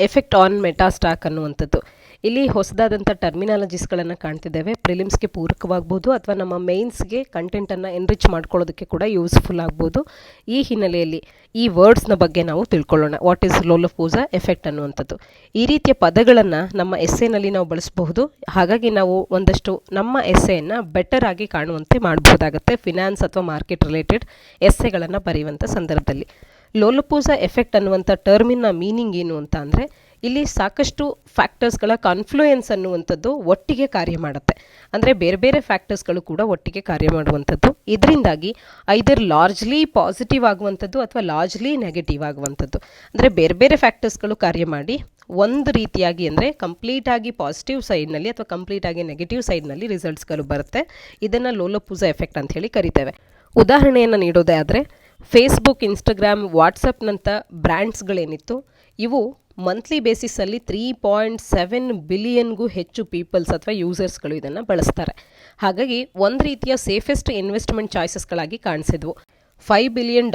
ಎಫೆಕ್ಟ್ ಆನ್ ಮೆಟಾಸ್ಟಾಕ್ ಅನ್ನುವಂಥದ್ದು. ಇಲ್ಲಿ ಹೊಸದಾದಂಥ ಟರ್ಮಿನಾಲಜೀಸ್ಗಳನ್ನು ಕಾಣ್ತಿದ್ದೇವೆ. ಪ್ರಿಲಿಮ್ಸ್ಗೆ ಪೂರಕವಾಗ್ಬೋದು ಅಥವಾ ನಮ್ಮ ಮೇನ್ಸ್ಗೆ ಕಂಟೆಂಟನ್ನು ಎನ್ರಿಚ್ ಮಾಡ್ಕೊಳ್ಳೋದಕ್ಕೆ ಕೂಡ ಯೂಸ್ಫುಲ್ ಆಗ್ಬೋದು. ಈ ಹಿನ್ನೆಲೆಯಲ್ಲಿ ಈ ವರ್ಡ್ಸ್ನ ಬಗ್ಗೆ ನಾವು ತಿಳ್ಕೊಳ್ಳೋಣ. ವಾಟ್ ಈಸ್ ಲೋಲಪೂಜಾ ಎಫೆಕ್ಟ್ ಅನ್ನುವಂಥದ್ದು. ಈ ರೀತಿಯ ಪದಗಳನ್ನು ನಮ್ಮ ಎಸ್ಸೆನಲ್ಲಿ ನಾವು ಬಳಸಬಹುದು. ಹಾಗಾಗಿ ನಾವು ಒಂದಷ್ಟು ನಮ್ಮ ಎಸ್ಸೆಯನ್ನು ಬೆಟರ್ ಆಗಿ ಕಾಣುವಂತೆ ಮಾಡಬಹುದಾಗುತ್ತೆ ಫಿನಾನ್ಸ್ ಅಥವಾ ಮಾರ್ಕೆಟ್ ರಿಲೇಟೆಡ್ ಎಸ್ಸೆಗಳನ್ನು ಬರೆಯುವಂಥ ಸಂದರ್ಭದಲ್ಲಿ. ಲೋಲಪೂಜಾ ಎಫೆಕ್ಟ್ ಅನ್ನುವಂಥ ಟರ್ಮಿನ ಮೀನಿಂಗ್ ಏನು ಅಂತ ಅಂದರೆ, ಇಲ್ಲಿ ಸಾಕಷ್ಟು ಫ್ಯಾಕ್ಟರ್ಸ್ಗಳ ಕಾನ್ಫ್ಲೂಯೆನ್ಸ್ ಅನ್ನುವಂಥದ್ದು ಒಟ್ಟಿಗೆ ಕಾರ್ಯ ಮಾಡುತ್ತೆ. ಅಂದರೆ ಬೇರೆ ಬೇರೆ ಫ್ಯಾಕ್ಟರ್ಸ್ಗಳು ಕೂಡ ಒಟ್ಟಿಗೆ ಕಾರ್ಯ ಮಾಡುವಂಥದ್ದು. ಇದರಿಂದಾಗಿ ಐದರ್ ಲಾರ್ಜ್ಲಿ ಪಾಸಿಟಿವ್ ಆಗುವಂಥದ್ದು ಅಥವಾ ಲಾರ್ಜ್ಲಿ ನೆಗೆಟಿವ್ ಆಗುವಂಥದ್ದು. ಅಂದರೆ ಬೇರೆ ಬೇರೆ ಫ್ಯಾಕ್ಟರ್ಸ್ಗಳು ಕಾರ್ಯ ಮಾಡಿ ಒಂದು ರೀತಿಯಾಗಿ ಅಂದರೆ ಕಂಪ್ಲೀಟಾಗಿ ಪಾಸಿಟಿವ್ ಸೈಡ್ನಲ್ಲಿ ಅಥವಾ ಕಂಪ್ಲೀಟಾಗಿ ನೆಗೆಟಿವ್ ಸೈಡ್ನಲ್ಲಿ ರಿಸಲ್ಟ್ಸ್ಗಳು ಬರುತ್ತೆ. ಇದನ್ನು ಲೋಲಪೂಜಾ ಎಫೆಕ್ಟ್ ಅಂತ ಹೇಳಿ ಕರಿತೇವೆ. ಉದಾಹರಣೆಯನ್ನು ನೀಡೋದೇ ಆದರೆ, ಫೇಸ್ಬುಕ್, ಇನ್ಸ್ಟಾಗ್ರಾಮ್, ವಾಟ್ಸಪ್ನಂಥ ಬ್ರ್ಯಾಂಡ್ಸ್ಗಳೇನಿತ್ತು ಇವು ಮಂತ್ಲಿ ಬೇಸಿಸಲ್ಲಿ 3.7 ಬಿಲಿಯನ್ಗೂ ಹೆಚ್ಚು ಪೀಪಲ್ಸ್ ಅಥವಾ ಯೂಸರ್ಸ್ಗಳು ಇದನ್ನು ಬಳಸ್ತಾರೆ. ಹಾಗಾಗಿ ಒಂದು ರೀತಿಯ ಸೇಫೆಸ್ಟ್ ಇನ್ವೆಸ್ಟ್ಮೆಂಟ್ ಚಾಯ್ಸಸ್ಗಳಾಗಿ ಕಾಣಿಸಿದ್ವು. $5 ಬಿಲಿಯನ್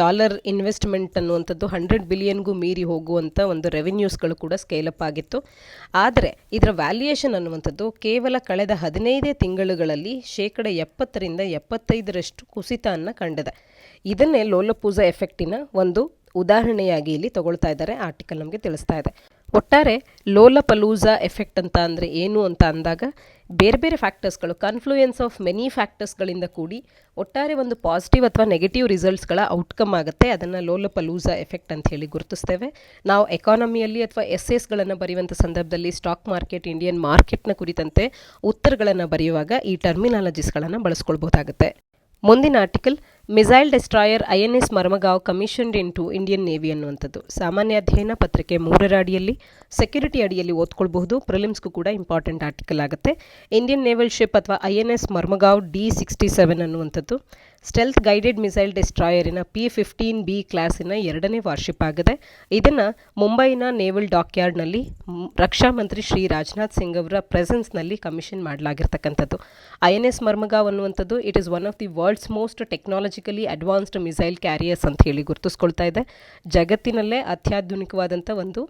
ಇನ್ವೆಸ್ಟ್ಮೆಂಟ್ ಅನ್ನುವಂಥದ್ದು 100 ಬಿಲಿಯನ್ಗೂ ಮೀರಿ ಹೋಗುವಂಥ ಒಂದು ರೆವಿನ್ಯೂಸ್ಗಳು ಕೂಡ ಸ್ಕೇಲಪ್ ಆಗಿತ್ತು. ಆದರೆ ಇದರ ವ್ಯಾಲ್ಯೂಯೇಷನ್ ಅನ್ನುವಂಥದ್ದು ಕೇವಲ ಕಳೆದ 15 ತಿಂಗಳುಗಳಲ್ಲಿ 70% ಕುಸಿತವನ್ನು ಕಂಡಿದೆ. ಇದನ್ನೇ ಲೋಲಪೂಜಾ ಎಫೆಕ್ಟಿನ ಒಂದು ಉದಾಹರಣೆಯಾಗಿ ಇಲ್ಲಿ ತಗೊಳ್ತಾ ಇದ್ದಾರೆ. ಆರ್ಟಿಕಲ್ ನಮಗೆ ತಿಳಿಸ್ತಾ ಇದೆ. ಒಟ್ಟಾರೆ ಲೋಲಪಲೂಜಾ ಎಫೆಕ್ಟ್ ಅಂತ ಅಂದರೆ ಏನು ಅಂತ ಅಂದಾಗ, ಬೇರೆ ಬೇರೆ ಫ್ಯಾಕ್ಟರ್ಸ್ಗಳು ಕನ್ಫ್ಲೂಯೆನ್ಸ್ ಆಫ್ ಮೆನಿ ಫ್ಯಾಕ್ಟರ್ಸ್ಗಳಿಂದ ಕೂಡಿ ಒಟ್ಟಾರೆ ಒಂದು ಪಾಸಿಟಿವ್ ಅಥವಾ ನೆಗೆಟಿವ್ ರಿಸಲ್ಟ್ಸ್ಗಳ ಔಟ್ಕಮ್ ಆಗುತ್ತೆ. ಅದನ್ನು ಲೋಲಪಲೂಜಾ ಎಫೆಕ್ಟ್ ಅಂತ ಹೇಳಿ ಗುರುತಿಸ್ತೇವೆ. ನಾವು ಎಕಾನಮಿಯಲ್ಲಿ ಅಥವಾ ಎಸ್ಸೆಸ್ಗಳನ್ನು ಬರೆಯುವಂಥ ಸಂದರ್ಭದಲ್ಲಿ ಸ್ಟಾಕ್ ಮಾರ್ಕೆಟ್, ಇಂಡಿಯನ್ ಮಾರ್ಕೆಟ್ನ ಕುರಿತಂತೆ ಉತ್ತರಗಳನ್ನು ಬರೆಯುವಾಗ ಈ ಟರ್ಮಿನಾಲಜೀಸ್ಗಳನ್ನು ಬಳಸ್ಕೊಳ್ಬಹುದಾಗುತ್ತೆ. ಮುಂದಿನ article missile destroyer INS Mormugao commissioned into Indian navy ಅನ್ನುವಂಥದ್ದು. ಸಾಮಾನ್ಯ ಅಧ್ಯಯನ ಪತ್ರಿಕೆ 3ರ ಅಡಿಯಲ್ಲಿ ಸೆಕ್ಯೂರಿಟಿ ಅಡಿಯಲ್ಲಿ ಓದ್ಕೊಳ್ಬಹುದು. ಪ್ರಿಲಿಮ್ಸ್ಗೂ ಕೂಡ ಇಂಪಾರ್ಟೆಂಟ್ ಆರ್ಟಿಕಲ್ ಆಗುತ್ತೆ. ಇಂಡಿಯನ್ ನೇವಲ್ ಶಿಪ್ ಅಥವಾ INS ಮರ್ಮಗಾವ್ D67 ಅನ್ನುವಂಥದ್ದು ಸ್ಟೆಲ್ತ್ ಗೈಡೆಡ್ ಮಿಸೈಲ್ ಡೆಸ್ಟ್ರಾಯರಿನ P-15B ಕ್ಲಾಸಿನ 2ನೇ ವಾರ್ಷಿಪ್ ಆಗಿದೆ. ಇದನ್ನು ಮುಂಬೈನ ನೇವಲ್ ಡಾಕ್ಯಾರ್ಡ್ನಲ್ಲಿ ರಕ್ಷಾ ಮಂತ್ರಿ ಶ್ರೀ ರಾಜನಾಥ್ ಸಿಂಗ್ ಅವರ ಪ್ರೆಸೆನ್ಸ್ನಲ್ಲಿ ಕಮಿಷನ್ ಮಾಡಲಾಗಿರ್ತಕ್ಕಂಥದ್ದು. INS ಮರ್ಮಗಾವ್ ಅನ್ನುವಂಥದ್ದು it is one of the world's most technologically advanced missile carriers ಅಂತ ಹೇಳಿ ಗುರುತಿಸ್ಕೊಳ್ತಾ ಇದೆ. ಜಗತ್ತಿನಲ್ಲೇ ಅತ್ಯಾಧುನಿಕವಾದಂಥ ಒಂದು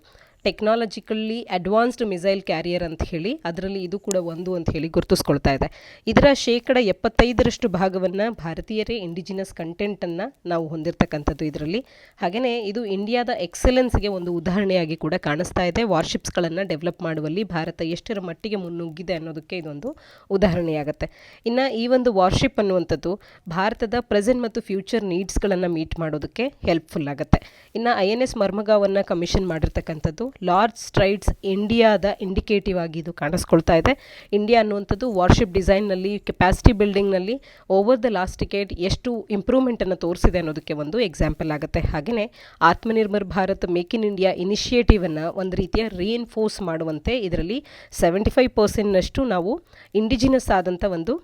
ಟೆಕ್ನಾಲಜಿಕಲಿ ಅಡ್ವಾನ್ಸ್ಡ್ ಮಿಸೈಲ್ ಕ್ಯಾರಿಯರ್ ಅಂತ ಹೇಳಿ ಅದರಲ್ಲಿ ಇದು ಕೂಡ ಒಂದು ಅಂತ ಹೇಳಿ ಗುರುತಿಸ್ಕೊಳ್ತಾ ಇದೆ. ಇದರ 75% ಭಾಗವನ್ನು ಭಾರತೀಯರೇ ಇಂಡಿಜಿನಸ್ ಕಂಟೆಂಟನ್ನು ನಾವು ಹೊಂದಿರತಕ್ಕಂಥದ್ದು ಇದರಲ್ಲಿ. ಹಾಗೆಯೇ ಇದು ಇಂಡಿಯಾದ ಎಕ್ಸಲೆನ್ಸ್ಗೆ ಒಂದು ಉದಾಹರಣೆಯಾಗಿ ಕೂಡ ಕಾಣಿಸ್ತಾ ಇದೆ. ವಾರ್ಶಿಪ್ಸ್ಗಳನ್ನು ಡೆವಲಪ್ ಮಾಡುವಲ್ಲಿ ಭಾರತ ಎಷ್ಟರ ಮಟ್ಟಿಗೆ ಮುನ್ನುಗ್ಗಿದೆ ಅನ್ನೋದಕ್ಕೆ ಇದೊಂದು ಉದಾಹರಣೆಯಾಗುತ್ತೆ. ಇನ್ನು ಈ ಒಂದು ವಾರ್ಶಿಪ್ ಅನ್ನುವಂಥದ್ದು ಭಾರತದ ಪ್ರೆಸೆಂಟ್ ಮತ್ತು ಫ್ಯೂಚರ್ ನೀಡ್ಸ್ಗಳನ್ನು ಮೀಟ್ ಮಾಡೋದಕ್ಕೆ ಹೆಲ್ಪ್ಫುಲ್ ಆಗುತ್ತೆ. ಇನ್ನು INS ಮರ್ಮಗಾವನ್ನು ಕಮಿಷನ್ ಮಾಡಿರ್ತಕ್ಕಂಥದ್ದು ಲಾರ್ಜ್ ಸ್ಟ್ರೈಡ್ಸ್ ಇಂಡಿಯಾದ ಇಂಡಿಕೇಟಿವ್ ಆಗಿ ಇದು ಕಾಣಿಸ್ಕೊಳ್ತಾ ಇದೆ. ಇಂಡಿಯಾ ಅನ್ನುವಂಥದ್ದು ವಾರ್ಶಿಪ್ ಡಿಸೈನ್ನಲ್ಲಿ, ಕೆಪಾಸಿಟಿ ಬಿಲ್ಡಿಂಗ್ನಲ್ಲಿ ಓವರ್ ದ ಲಾಸ್ಟ್ ಡಿಕೇಡ್ ಎಷ್ಟು ಇಂಪ್ರೂವ್ಮೆಂಟನ್ನು ತೋರಿಸಿದೆ ಅನ್ನೋದಕ್ಕೆ ಒಂದು ಎಕ್ಸಾಂಪಲ್ ಆಗುತ್ತೆ. ಹಾಗೆಯೇ Atmanirbhar Bharat make in India ಇನಿಷಿಯೇಟಿವನ್ನು ಒಂದು ರೀತಿಯ ರೀಎನ್ಫೋರ್ಸ್ ಮಾಡುವಂತೆ ಇದರಲ್ಲಿ 75% ನಾವು ಇಂಡಿಜಿನಸ್ ಆದಂಥ ಒಂದು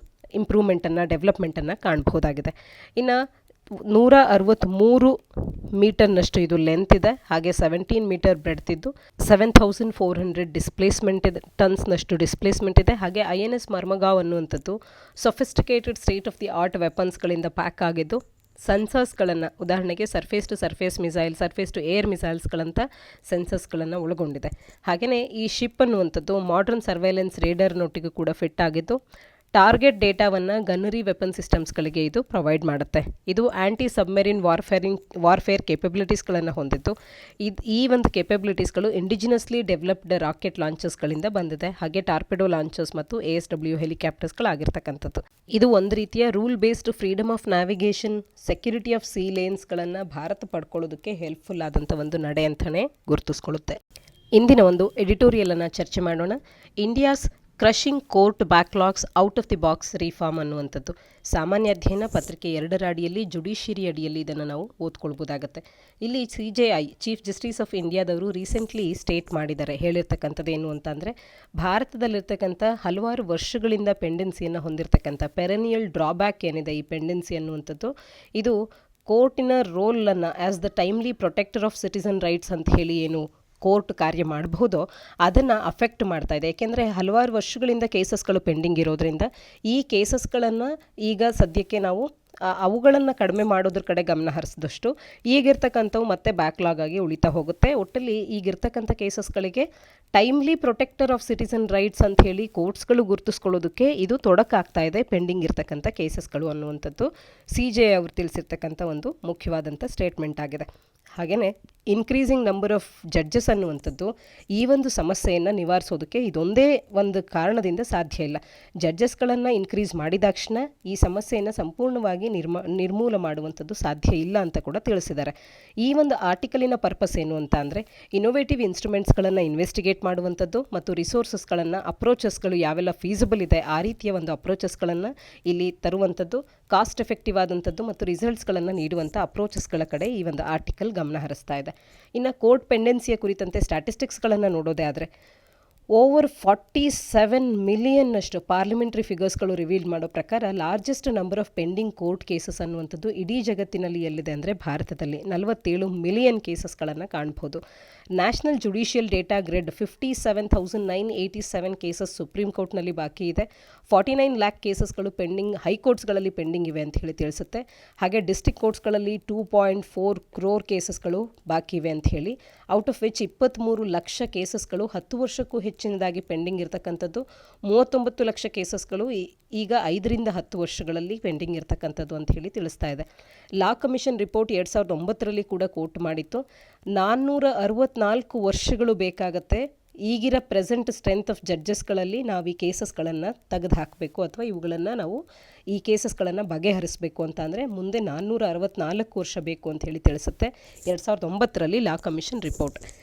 ಇಂಪ್ರೂವ್ಮೆಂಟನ್ನು, ಡೆವಲಪ್ಮೆಂಟನ್ನು ಕಾಣಬಹುದಾಗಿದೆ. ಇನ್ನು 163 ಮೀಟರ್ನಷ್ಟು ಇದು ಲೆಂತ್ ಇದೆ. ಹಾಗೆ 17 ಮೀಟರ್ ಬ್ರೆಡ್ತ್ ಇದ್ದು 7400 ಡಿಸ್ಪ್ಲೇಸ್ಮೆಂಟ್ ಇದೆ, ಟನ್ಸ್ನಷ್ಟು ಡಿಸ್ಪ್ಲೇಸ್ಮೆಂಟ್ ಇದೆ. ಹಾಗೆ INS ಮರ್ಮಗಾವ್ ಅನ್ನುವಂಥದ್ದು sophisticated state of the art ವೆಪನ್ಸ್ಗಳಿಂದ ಪ್ಯಾಕ್ ಆಗಿದ್ದು ಸೆನ್ಸರ್ಸ್ಗಳನ್ನು, ಉದಾಹರಣೆಗೆ surface to surface missile, surface to air ಮಿಸೈಲ್ಸ್ಗಳಂಥ ಸೆನ್ಸರ್ಸ್ಗಳನ್ನು ಒಳಗೊಂಡಿದೆ. ಹಾಗೆಯೇ ಈ ಶಿಪ್ ಅನ್ನುವಂಥದ್ದು ಮಾಡರ್ನ್ ಸರ್ವೈಲೆನ್ಸ್ ರೇಡರ್ನೊಟ್ಟಿಗೂ ಕೂಡ ಫಿಟ್ ಆಗಿದ್ದು ಟಾರ್ಗೆಟ್ ಡೇಟಾವನ್ನು ಗನ್ನರಿ ವೆಪನ್ ಸಿಸ್ಟಮ್ಸ್ಗಳಿಗೆ ಇದು ಪ್ರೊವೈಡ್ ಮಾಡುತ್ತೆ. ಇದು ಆ್ಯಂಟಿ ಸಬ್ಮೆರಿನ್ ವಾರ್ಫೇರ್ ಕೇಪಬಿಲಿಟೀಸ್ಗಳನ್ನು ಹೊಂದಿದ್ದು ಈ ಒಂದು ಕೇಪಬಿಲಿಟೀಸ್ಗಳು ಇಂಡಿಜಿನಸ್ಲಿ ಡೆವಲಪ್ಡ್ ರಾಕೆಟ್ ಲಾಂಚರ್ಸ್ಗಳಿಂದ ಬಂದಿದೆ. ಹಾಗೆ ಟಾರ್ಪೆಡೋ ಲಾಂಚರ್ಸ್ ಮತ್ತು ASW ಹೆಲಿಕಾಪ್ಟರ್ಸ್ಗಳಾಗಿರ್ತಕ್ಕಂಥದ್ದು. ಇದು ಒಂದು ರೀತಿಯ rule based freedom of navigation, security of sea ಲೇನ್ಸ್ಗಳನ್ನು ಭಾರತ ಪಡ್ಕೊಳ್ಳೋದಕ್ಕೆ ಹೆಲ್ಪ್ಫುಲ್ ಆದಂಥ ಒಂದು ನಡೆ ಅಂತಲೇ ಗುರುತಿಸ್ಕೊಳ್ಳುತ್ತೆ. ಇಂದಿನ ಒಂದು ಎಡಿಟೋರಿಯಲನ್ನು ಚರ್ಚೆ ಮಾಡೋಣ. India's crushing court backlogs out of the box reform ಅನ್ನುವಂಥದ್ದು. ಸಾಮಾನ್ಯ ಅಧ್ಯಯನ ಪತ್ರಿಕೆ 2ರ ಅಡಿಯಲ್ಲಿ ಜುಡಿಷಿಯರಿ ಅಡಿಯಲ್ಲಿ ಇದನ್ನು ನಾವು ಓದ್ಕೊಳ್ಬೋದಾಗತ್ತೆ. ಇಲ್ಲಿ CJI ಚೀಫ್ ಜಸ್ಟಿಸ್ ಆಫ್ ಇಂಡಿಯಾದವರು ರೀಸೆಂಟ್ಲಿ ಸ್ಟೇಟ್ ಮಾಡಿದ್ದಾರೆ. ಹೇಳಿರ್ತಕ್ಕಂಥದ್ದು ಏನು ಅಂತಂದರೆ, ಭಾರತದಲ್ಲಿರ್ತಕ್ಕಂಥ ಹಲವಾರು ವರ್ಷಗಳಿಂದ ಪೆಂಡೆನ್ಸಿಯನ್ನು ಹೊಂದಿರತಕ್ಕಂಥ ಪೆರನಿಯಲ್ ಡ್ರಾಬ್ಯಾಕ್ ಏನಿದೆ, ಈ ಪೆಂಡೆನ್ಸಿ ಅನ್ನುವಂಥದ್ದು ಇದು ಕೋರ್ಟಿನ ರೋಲನ್ನು as the timely protector of citizen rights ಅಂತ ಹೇಳಿ ಏನು ಕೋರ್ಟ್ ಕಾರ್ಯ ಮಾಡಬಹುದೋ ಅದನ್ನು ಅಫೆಕ್ಟ್ ಮಾಡ್ತಾ ಇದೆ. ಏಕೆಂದರೆ ಹಲವಾರು ವರ್ಷಗಳಿಂದ ಕೇಸಸ್ಗಳು ಪೆಂಡಿಂಗ್ ಇರೋದ್ರಿಂದ ಈ ಕೇಸಸ್ಗಳನ್ನು ಈಗ ಸದ್ಯಕ್ಕೆ ನಾವು ಅವುಗಳನ್ನು ಕಡಿಮೆ ಮಾಡೋದ್ರ ಕಡೆ ಗಮನ ಹರಿಸಿದಷ್ಟು ಈಗಿರ್ತಕ್ಕಂಥವು ಮತ್ತೆ ಬ್ಯಾಕ್ಲಾಗ್ ಆಗಿ ಉಳಿತಾ ಹೋಗುತ್ತೆ. ಒಟ್ಟಲ್ಲಿ ಈಗಿರ್ತಕ್ಕಂಥ ಕೇಸಸ್ಗಳಿಗೆ timely protector of citizen rights ಅಂತ ಹೇಳಿ ಕೋರ್ಟ್ಸ್ಗಳು ಗುರುತಿಸ್ಕೊಳ್ಳೋದಕ್ಕೆ ಇದು ತೊಡಕಾಗ್ತಾ ಇದೆ, ಪೆಂಡಿಂಗ್ ಇರ್ತಕ್ಕಂಥ ಕೇಸಸ್ಗಳು ಅನ್ನುವಂಥದ್ದು CJI ಅವರು ತಿಳಿಸಿರ್ತಕ್ಕಂಥ ಒಂದು ಮುಖ್ಯವಾದಂಥ ಸ್ಟೇಟ್ಮೆಂಟ್ ಆಗಿದೆ. ಹಾಗೆಯೇ ಇನ್ಕ್ರೀಸಿಂಗ್ ನಂಬರ್ ಆಫ್ ಜಡ್ಜಸ್ ಅನ್ನುವಂಥದ್ದು ಈ ಒಂದು ಸಮಸ್ಯೆಯನ್ನು ನಿವಾರಿಸೋದಕ್ಕೆ ಇದೊಂದೇ ಒಂದು ಕಾರಣದಿಂದ ಸಾಧ್ಯ ಇಲ್ಲ. ಜಡ್ಜಸ್ಗಳನ್ನು ಇನ್ಕ್ರೀಸ್ ಮಾಡಿದಾಕ್ಷಣ ಈ ಸಮಸ್ಯೆಯನ್ನು ಸಂಪೂರ್ಣವಾಗಿ ನಿರ್ಮೂಲ ಮಾಡುವಂಥದ್ದು ಸಾಧ್ಯ ಇಲ್ಲ ಅಂತ ಕೂಡ ತಿಳಿಸಿದ್ದಾರೆ. ಈ ಒಂದು ಆರ್ಟಿಕಲಿನ ಪರ್ಪಸ್ ಏನು ಅಂತ ಅಂದರೆ, ಇನೋವೇಟಿವ್ ಇನ್ಸ್ಟ್ರೂಮೆಂಟ್ಸ್ಗಳನ್ನು ಇನ್ವೆಸ್ಟಿಗೇಟ್ ಮಾಡುವಂಥದ್ದು ಮತ್ತು ರಿಸೋರ್ಸಸ್ಗಳನ್ನು, ಅಪ್ರೋಚಸ್ಗಳು ಯಾವೆಲ್ಲ ಫೀಸಿಬಲ್ ಇದೆ ಆ ರೀತಿಯ ಒಂದು ಅಪ್ರೋಚಸ್ಗಳನ್ನು ಇಲ್ಲಿ ತರುವಂಥದ್ದು, ಕಾಸ್ಟ್ ಎಫೆಕ್ಟಿವ್ ಆದಂಥದ್ದು ಮತ್ತು ರಿಸಲ್ಟ್ಸ್ಗಳನ್ನು ನೀಡುವಂಥ ಅಪ್ರೋಚಸ್ಗಳ ಕಡೆ ಈ ಒಂದು ಆರ್ಟಿಕಲ್ ಗಮನ ಹರಿಸ್ತಾ ಇದೆ. ಇನ್ನು ಕೋರ್ಟ್ ಪೆಂಡೆನ್ಸಿಯ ಕುರಿತಂತೆ ಸ್ಟ್ಯಾಟಿಸ್ಟಿಕ್ಸ್ಗಳನ್ನು ನೋಡೋದೇ ಆದರೆ ಓವರ್ 47 ಮಿಲಿಯನ್ನಷ್ಟು ಪಾರ್ಲಿಮೆಂಟ್ರಿ ಫಿಗರ್ಸ್ಗಳು ರಿವೀಲ್ ಮಾಡೋ ಪ್ರಕಾರ largest number of pending court cases ಅನ್ನುವಂಥದ್ದು ಇಡೀ ಜಗತ್ತಿನಲ್ಲಿ ಎಲ್ಲಿದೆ ಅಂದರೆ ಭಾರತದಲ್ಲಿ 47 ಮಿಲಿಯನ್ ಕೇಸಸ್ಗಳನ್ನು ಕಾಣ್ಬೋದು. National judicial data grid 57,987 cases supreme ಕೋರ್ಟ್ನಲ್ಲಿ ಬಾಕಿ ಇದೆ. 49 ಲ್ಯಾಕ್ ಕೇಸಸ್ಗಳು ಪೆಂಡಿಂಗ್ ಹೈಕೋರ್ಟ್ಸ್ಗಳಲ್ಲಿ ಪೆಂಡಿಂಗ್ ಇವೆ ಅಂತ ಹೇಳಿ ತಿಳಿಸುತ್ತೆ. ಹಾಗೆ ಡಿಸ್ಟ್ರಿಕ್ಟ್ ಕೋರ್ಟ್ಸ್ಗಳಲ್ಲಿ 2.4 ಕ್ರೋರ್ ಕೇಸಸ್ಗಳು ಬಾಕಿ ಇವೆ ಅಂತ ಹೇಳಿ, ಔಟ್ ಆಫ್ ವಿಚ್ 23 ಲಕ್ಷ ಕೇಸಸ್ಗಳು 10 ವರ್ಷಕ್ಕೂ ಹೆಚ್ಚಿನದಾಗಿ ಪೆಂಡಿಂಗ್ ಇರತಕ್ಕಂಥದ್ದು, 39 ಲಕ್ಷ ಕೇಸಸ್ಗಳು ಈಗ 5ರಿಂದ 10 ವರ್ಷಗಳಲ್ಲಿ ಪೆಂಡಿಂಗ್ ಇರತಕ್ಕಂಥದ್ದು ಅಂತ ಹೇಳಿ ತಿಳಿಸ್ತಾ ಇದೆ. ಲಾ ಕಮಿಷನ್ ರಿಪೋರ್ಟ್ 2009ರಲ್ಲಿ ಕೂಡ ಕೋಟ್ ಮಾಡಿತ್ತು. 464 ವರ್ಷಗಳು ಬೇಕಾಗತ್ತೆ ಈಗಿರೋ ಪ್ರೆಸೆಂಟ್ ಸ್ಟ್ರೆಂತ್ ಆಫ್ ಜಡ್ಜಸ್ಗಳಲ್ಲಿ ನಾವು ಈ ಕೇಸಸ್ಗಳನ್ನು ತೆಗೆದು ಹಾಕಬೇಕು ಅಥವಾ ಇವುಗಳನ್ನು ನಾವು ಈ ಕೇಸಸ್ಗಳನ್ನು ಬಗೆಹರಿಸಬೇಕು ಅಂತ ಅಂದರೆ ಮುಂದೆ 464 ವರ್ಷ ಬೇಕು ಅಂತ ಹೇಳಿ ತಿಳಿಸುತ್ತೆ 2009ರಲ್ಲಿ ಲಾ ಕಮಿಷನ್ ರಿಪೋರ್ಟ್.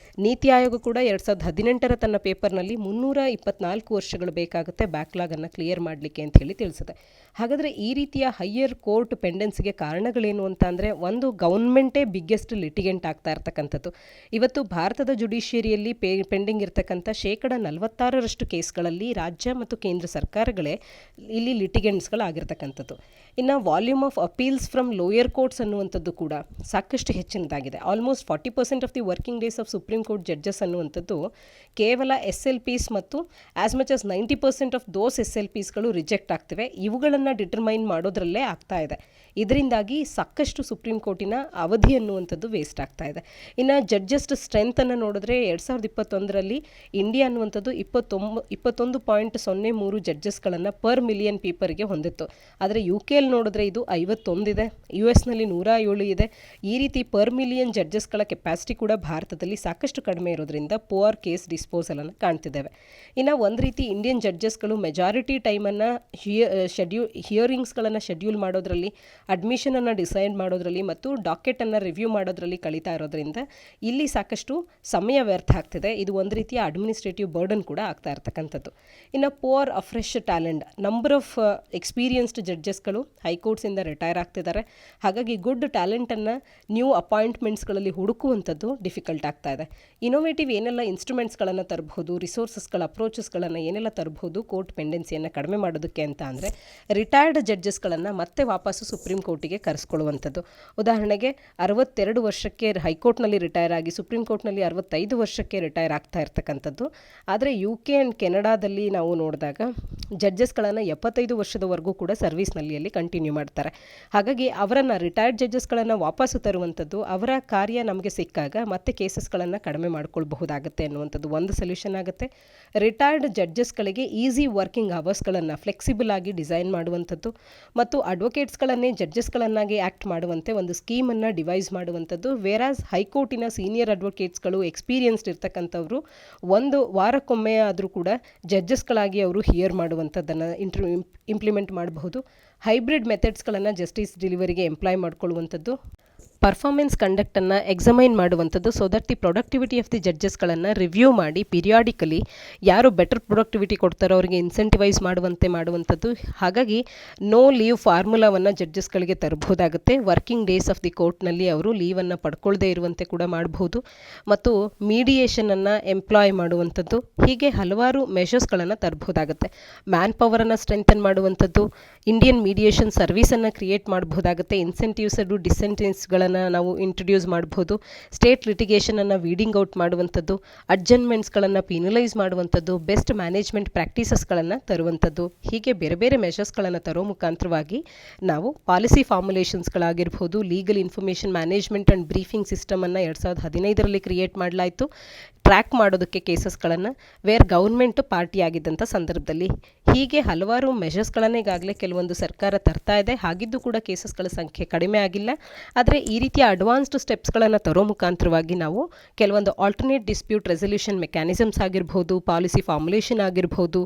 ನೀತಿ ಆಯೋಗ ಕೂಡ 2018ರ ತನ್ನ ಪೇಪರ್ನಲ್ಲಿ 324 ವರ್ಷಗಳು ಬೇಕಾಗುತ್ತೆ ಬ್ಯಾಕ್ಲಾಗನ್ನು ಕ್ಲಿಯರ್ ಮಾಡಲಿಕ್ಕೆ ಅಂತ ಹೇಳಿ ತಿಳಿಸುತ್ತೆ. ಹಾಗಾದರೆ ಈ ರೀತಿಯ ಹೈಯರ್ ಕೋರ್ಟ್ ಪೆಂಡೆನ್ಸಿಗೆ ಕಾರಣಗಳೇನು ಅಂತ ಅಂದರೆ, ಒಂದು ಗೌರ್ಮೆಂಟೇ ಬಿಗ್ಗೆಸ್ಟ್ ಲಿಟಿಗೆಂಟ್ ಆಗ್ತಾ ಇರ್ತಕ್ಕಂಥದ್ದು. ಇವತ್ತು ಭಾರತದ ಜುಡಿಷಿಯರಿಯಲ್ಲಿ ಪೆಂಡಿಂಗ್ ಇರ್ತಕ್ಕಂಥ 46% ಕೇಸ್ಗಳಲ್ಲಿ ರಾಜ್ಯ ಮತ್ತು ಕೇಂದ್ರ ಸರ್ಕಾರಗಳೇ ಇಲ್ಲಿ ಲಿಟಿಗೆಂಟ್ಸ್ಗಳಾಗಿರ್ತಕ್ಕಂಥದ್ದು. ಇನ್ನು volume of appeals from lower courts ಅನ್ನುವಂಥದ್ದು ಕೂಡ ಸಾಕಷ್ಟು ಹೆಚ್ಚಿನದಾಗಿದೆ. Almost 40% of the working days of supreme court judges ಅನ್ನುವಂಥದ್ದು ಕೇವಲ SLPs ಮತ್ತು as much as 90% of those SLPsಗಳು ರಿಜೆಕ್ಟ್ ಆಗ್ತಿವೆ. ಇವುಗಳನ್ನು ಡಿಟರ್ಮೈನ್ ಮಾಡೋದ್ರಲ್ಲೇ ಆಗ್ತಾ ಇದೆ. ಇದರಿಂದಾಗಿ ಸಾಕಷ್ಟು ಸುಪ್ರೀಂ ಕೋರ್ಟಿನ ಅವಧಿ ಅನ್ನುವಂಥದ್ದು ವೇಸ್ಟ್ ಆಗ್ತಾ ಇದೆ. ಇನ್ನು ಜಡ್ಜಸ್ ಸ್ಟ್ರೆಂತನ್ನು ನೋಡಿದ್ರೆ 2021ರಲ್ಲಿ ಇಂಡಿಯಾ ಅನ್ನುವಂಥದ್ದು 21.03 ಜಡ್ಜಸ್ಗಳನ್ನು ಪರ್ ಮಿಲಿಯನ್ ಪೀಪರ್ಗೆ ಹೊಂದಿತ್ತು. ಆದರೆ UK ನೋಡಿದ್ರೆ ಇದು 51 ಇದೆ, US-ನಲ್ಲಿ 107 ಇದೆ. ಈ ರೀತಿ ಪರ್ ಮಿಲಿಯನ್ ಜಡ್ಜಸ್ಗಳ ಕೆಪಾಸಿಟಿ ಕೂಡ ಭಾರತದಲ್ಲಿ ಸಾಕಷ್ಟು ಕಡಿಮೆ ಇರೋದ್ರಿಂದ ಪುವರ್ ಕೇಸ್ ಡಿಸ್ಪೋಸಲನ್ನು ಕಾಣ್ತಿದ್ದೇವೆ. ಇನ್ನು ಒಂದು ರೀತಿ ಇಂಡಿಯನ್ ಜಡ್ಜಸ್ಗಳು ಮೆಜಾರಿಟಿ ಟೈಮನ್ನು ಹಿಯರಿಂಗ್ಸ್ಗಳನ್ನು ಶೆಡ್ಯೂಲ್ ಮಾಡೋದ್ರಲ್ಲಿ, ಅಡ್ಮಿಷನನ್ನು ಡಿಸೈಡ್ ಮಾಡೋದ್ರಲ್ಲಿ ಮತ್ತು ಡಾಕೆಟನ್ನು ರಿವ್ಯೂ ಮಾಡೋದ್ರಲ್ಲಿ ಕಳೀತಾ ಇರೋದ್ರಿಂದ ಇಲ್ಲಿ ಸಾಕಷ್ಟು ಸಮಯ ವ್ಯರ್ಥ ಆಗ್ತಿದೆ. ಇದು ಒಂದು ರೀತಿಯ ಅಡ್ಮಿನಿಸ್ಟ್ರೇಟಿವ್ ಬರ್ಡನ್ ಕೂಡ ಆಗ್ತಾ ಇರ್ತಕ್ಕಂಥದ್ದು. ಇನ್ನು poor of fresh talent, number of experienced ಜಡ್ಜಸ್ಗಳು ಹೈಕೋರ್ಟ್ಸಿಂದ ರಿಟೈರ್ ಆಗ್ತಿದ್ದಾರೆ. ಹಾಗಾಗಿ ಗುಡ್ ಟ್ಯಾಲೆಂಟನ್ನು ನ್ಯೂ ಅಪಾಯಿಂಟ್ಮೆಂಟ್ಸ್ಗಳಲ್ಲಿ ಹುಡುಕುವಂಥದ್ದು ಡಿಫಿಕಲ್ಟ್ ಆಗ್ತಾ ಇದೆ. ಇನೋವೇಟಿವ್ ಏನೆಲ್ಲ ಇನ್ಸ್ಟ್ರೂಮೆಂಟ್ಸ್ಗಳನ್ನು ತರಬಹುದು, ರಿಸೋರ್ಸಸ್ಗಳ ಅಪ್ರೋಚಸ್ಗಳನ್ನು ಏನೆಲ್ಲ ತರಬಹುದು ಕೋರ್ಟ್ ಪೆಂಡೆನ್ಸಿಯನ್ನು ಕಡಿಮೆ ಮಾಡೋದಕ್ಕೆ ಅಂತ ಅಂದರೆ ರಿಟೈರ್ಡ್ ಜಡ್ಜಸ್ಗಳನ್ನು ಮತ್ತೆ ವಾಪಸ್ಸು ಸುಪ್ರೀಂ ಕೋರ್ಟಿಗೆ ಕರೆಸ್ಕೊಳ್ಳುವಂಥದ್ದು. ಉದಾಹರಣೆಗೆ 62 ವರ್ಷಕ್ಕೆ ಹೈಕೋರ್ಟ್ನಲ್ಲಿ ರಿಟೈರ್ ಆಗಿ ಸುಪ್ರೀಂ ಕೋರ್ಟ್ನಲ್ಲಿ 65 ವರ್ಷಕ್ಕೆ ರಿಟೈರ್ ಆಗ್ತಾ ಇರ್ತಕ್ಕಂಥದ್ದು. ಆದರೆ UK ಆ್ಯಂಡ್ ಕೆನಡಾದಲ್ಲಿ ನಾವು ನೋಡಿದಾಗ ಜಡ್ಜಸ್ಗಳನ್ನು 75 ವರ್ಷದವರೆಗೂ ಕೂಡ ಸರ್ವಿಸ್ನಲ್ಲಿ ಅಲ್ಲಿ ಕಂಟಿನ್ಯೂ ಮಾಡ್ತಾರೆ. ಹಾಗಾಗಿ ಅವರನ್ನು ರಿಟೈರ್ಡ್ ಜಡ್ಜಸ್ಗಳನ್ನು ವಾಪಸ್ಸು ತರುವಂಥದ್ದು, ಅವರ ಕಾರ್ಯ ನಮಗೆ ಸಿಕ್ಕಾಗ ಮತ್ತೆ ಕೇಸಸ್ಗಳನ್ನು ಕಡಿಮೆ ಮಾಡ್ಕೊಳ್ಬಹುದಾಗುತ್ತೆ ಅನ್ನುವಂಥದ್ದು ಒಂದು ಸೊಲ್ಯೂಷನ್ ಆಗುತ್ತೆ. ರಿಟೈರ್ಡ್ ಜಡ್ಜಸ್ಗಳಿಗೆ ಈಸಿ ವರ್ಕಿಂಗ್ ಅವರ್ಸ್ಗಳನ್ನು ಫ್ಲೆಕ್ಸಿಬಲ್ ಆಗಿ ಡಿಸೈನ್ ಮಾಡುವಂಥದ್ದು ಮತ್ತು ಅಡ್ವೊಕೇಟ್ಸ್ಗಳನ್ನೇ ಜಡ್ಜಸ್ಗಳನ್ನಾಗಿ ಆ್ಯಕ್ಟ್ ಮಾಡುವಂತೆ ಒಂದು ಸ್ಕೀಮನ್ನು ಡಿವೈಸ್ ಮಾಡುವಂಥದ್ದು. ವೇರಾಸ್ ಹೈಕೋರ್ಟಿನ ಸೀನಿಯರ್ ಅಡ್ವೊಕೇಟ್ಸ್ಗಳು ಎಕ್ಸ್ಪೀರಿಯನ್ಸ್ಡ್ ಇರ್ತಕ್ಕಂಥವ್ರು ಒಂದು ವಾರಕ್ಕೊಮ್ಮೆ ಆದರೂ ಕೂಡ ಜಡ್ಜಸ್ಗಳಾಗಿ ಅವರು ಹಿಯರ್ ಮಾಡುವಂಥದ್ದನ್ನು ಇಂಪ್ಲಿಮೆಂಟ್ ಮಾಡಬಹುದು. ಹೈಬ್ರಿಡ್ ಮೆಥಡ್ಸ್ಗಳನ್ನು ಜಸ್ಟಿಸ್ ಡೆಲಿವರಿಗೆ ಎಂಪ್ಲಾಯ್ ಮಾಡ್ಕೊಳ್ಳುವಂಥದ್ದು, ಪರ್ಫಾರ್ಮೆನ್ಸ್ ಕಂಡಕ್ಟನ್ನು ಎಕ್ಸಾಮೈನ್ ಮಾಡುವಂಥದ್ದು, so that the productivity of the ಜಡ್ಜಸ್ಗಳನ್ನು ರಿವ್ಯೂ ಮಾಡಿ ಪೀರಿಯಾಡಿಕಲಿ ಯಾರು ಬೆಟರ್ ಪ್ರೊಡಕ್ಟಿವಿಟಿ ಕೊಡ್ತಾರೋ ಅವರಿಗೆ ಇನ್ಸೆಂಟಿವೈಸ್ ಮಾಡುವಂಥದ್ದು. ಹಾಗಾಗಿ ನೋ ಲೀವ್ ಫಾರ್ಮುಲಾವನ್ನು ಜಡ್ಜಸ್ಗಳಿಗೆ ತರಬಹುದಾಗುತ್ತೆ. ವರ್ಕಿಂಗ್ ಡೇಸ್ ಆಫ್ ದಿ ಕೋರ್ಟ್ನಲ್ಲಿ ಅವರು ಲೀವನ್ನು ಪಡ್ಕೊಳ್ಳದೇ ಇರುವಂತೆ ಕೂಡ ಮಾಡಬಹುದು ಮತ್ತು ಮೀಡಿಯೇಷನನ್ನು ಎಂಪ್ಲಾಯ್ ಮಾಡುವಂಥದ್ದು. ಹೀಗೆ ಹಲವಾರು ಮೆಷರ್ಸ್ಗಳನ್ನು ತರಬಹುದಾಗುತ್ತೆ. ಮ್ಯಾನ್ ಪವರನ್ನು ಸ್ಟ್ರೆಂಥನ್ ಮಾಡುವಂಥದ್ದು, ಇಂಡಿಯನ್ ಮೀಡಿಯೇಷನ್ ಸರ್ವಿಸನ್ನು ಕ್ರಿಯೇಟ್ ಮಾಡಬಹುದಾಗುತ್ತೆ. ಇನ್ಸೆಂಟಿವ್ಸ್ ಅದು ಡಿಸೆಂಟಿವ್ಸ್ಗಳನ್ನು ನಾವು ಇಂಟ್ರೊಡ್ಯೂಸ್ ಮಾಡಬಹುದು. ಸ್ಟೇಟ್ ಲಿಟಿಗೇಷನನ್ನು ವೀಡಿಂಗ್ ಔಟ್ ಮಾಡುವಂಥದ್ದು, ಅಡ್ಜನ್ಮೆಂಟ್ಸ್ಗಳನ್ನು ಪೀನಲೈಸ್ ಮಾಡುವಂಥದ್ದು, ಬೆಸ್ಟ್ ಮ್ಯಾನೇಜ್ಮೆಂಟ್ ಪ್ರಾಕ್ಟೀಸಸ್ಗಳನ್ನು ತರುವಂಥದ್ದು. ಹೀಗೆ ಬೇರೆ ಬೇರೆ ಮೆಷರ್ಸ್ಗಳನ್ನು ತರೋ ಮುಖಾಂತರವಾಗಿ ನಾವು ಪಾಲಿಸಿ ಫಾರ್ಮುಲೇಷನ್ಸ್ಗಳಾಗಿರ್ಬೋದು, legal information management and briefing ಸಿಸ್ಟಮನ್ನು 2015ರಲ್ಲಿ ಕ್ರಿಯೇಟ್ ಮಾಡಲಾಯಿತು ಟ್ರ್ಯಾಕ್ ಮಾಡೋದಕ್ಕೆ ಕೇಸಸ್ಗಳನ್ನು ವೇರ್ ಗೌರ್ಮೆಂಟ್ ಪಾರ್ಟಿ ಆಗಿದ್ದಂಥ ಸಂದರ್ಭದಲ್ಲಿ. ಹೀಗೆ ಹಲವಾರು ಮೆಷರ್ಸ್ಗಳನ್ನು ಈಗಾಗಲೇ ಕೆಲವೊಂದು ಸರ್ಕಾರ ತರ್ತಾ ಇದೆ. ಹಾಗಿದ್ದು ಕೂಡ ಕೇಸಸ್ಗಳ ಸಂಖ್ಯೆ ಕಡಿಮೆ ಆಗಿಲ್ಲ. ಆದರೆ ಈ ರೀತಿಯ ಅಡ್ವಾನ್ಸ್ಡ್ ಸ್ಟೆಪ್ಸ್ಗಳನ್ನು ತರೋ ಮುಖಾಂತರವಾಗಿ ನಾವು ಕೆಲವೊಂದು ಆಲ್ಟರ್ನೇಟ್ ಡಿಸ್ಪ್ಯೂಟ್ ರೆಸಲ್ಯೂಷನ್ ಮೆಕ್ಯಾನಿಸಮ್ಸ್ ಆಗಿರ್ಬೋದು, ಪಾಲಿಸಿ ಫಾರ್ಮುಲೇಷನ್ ಆಗಿರ್ಬೋದು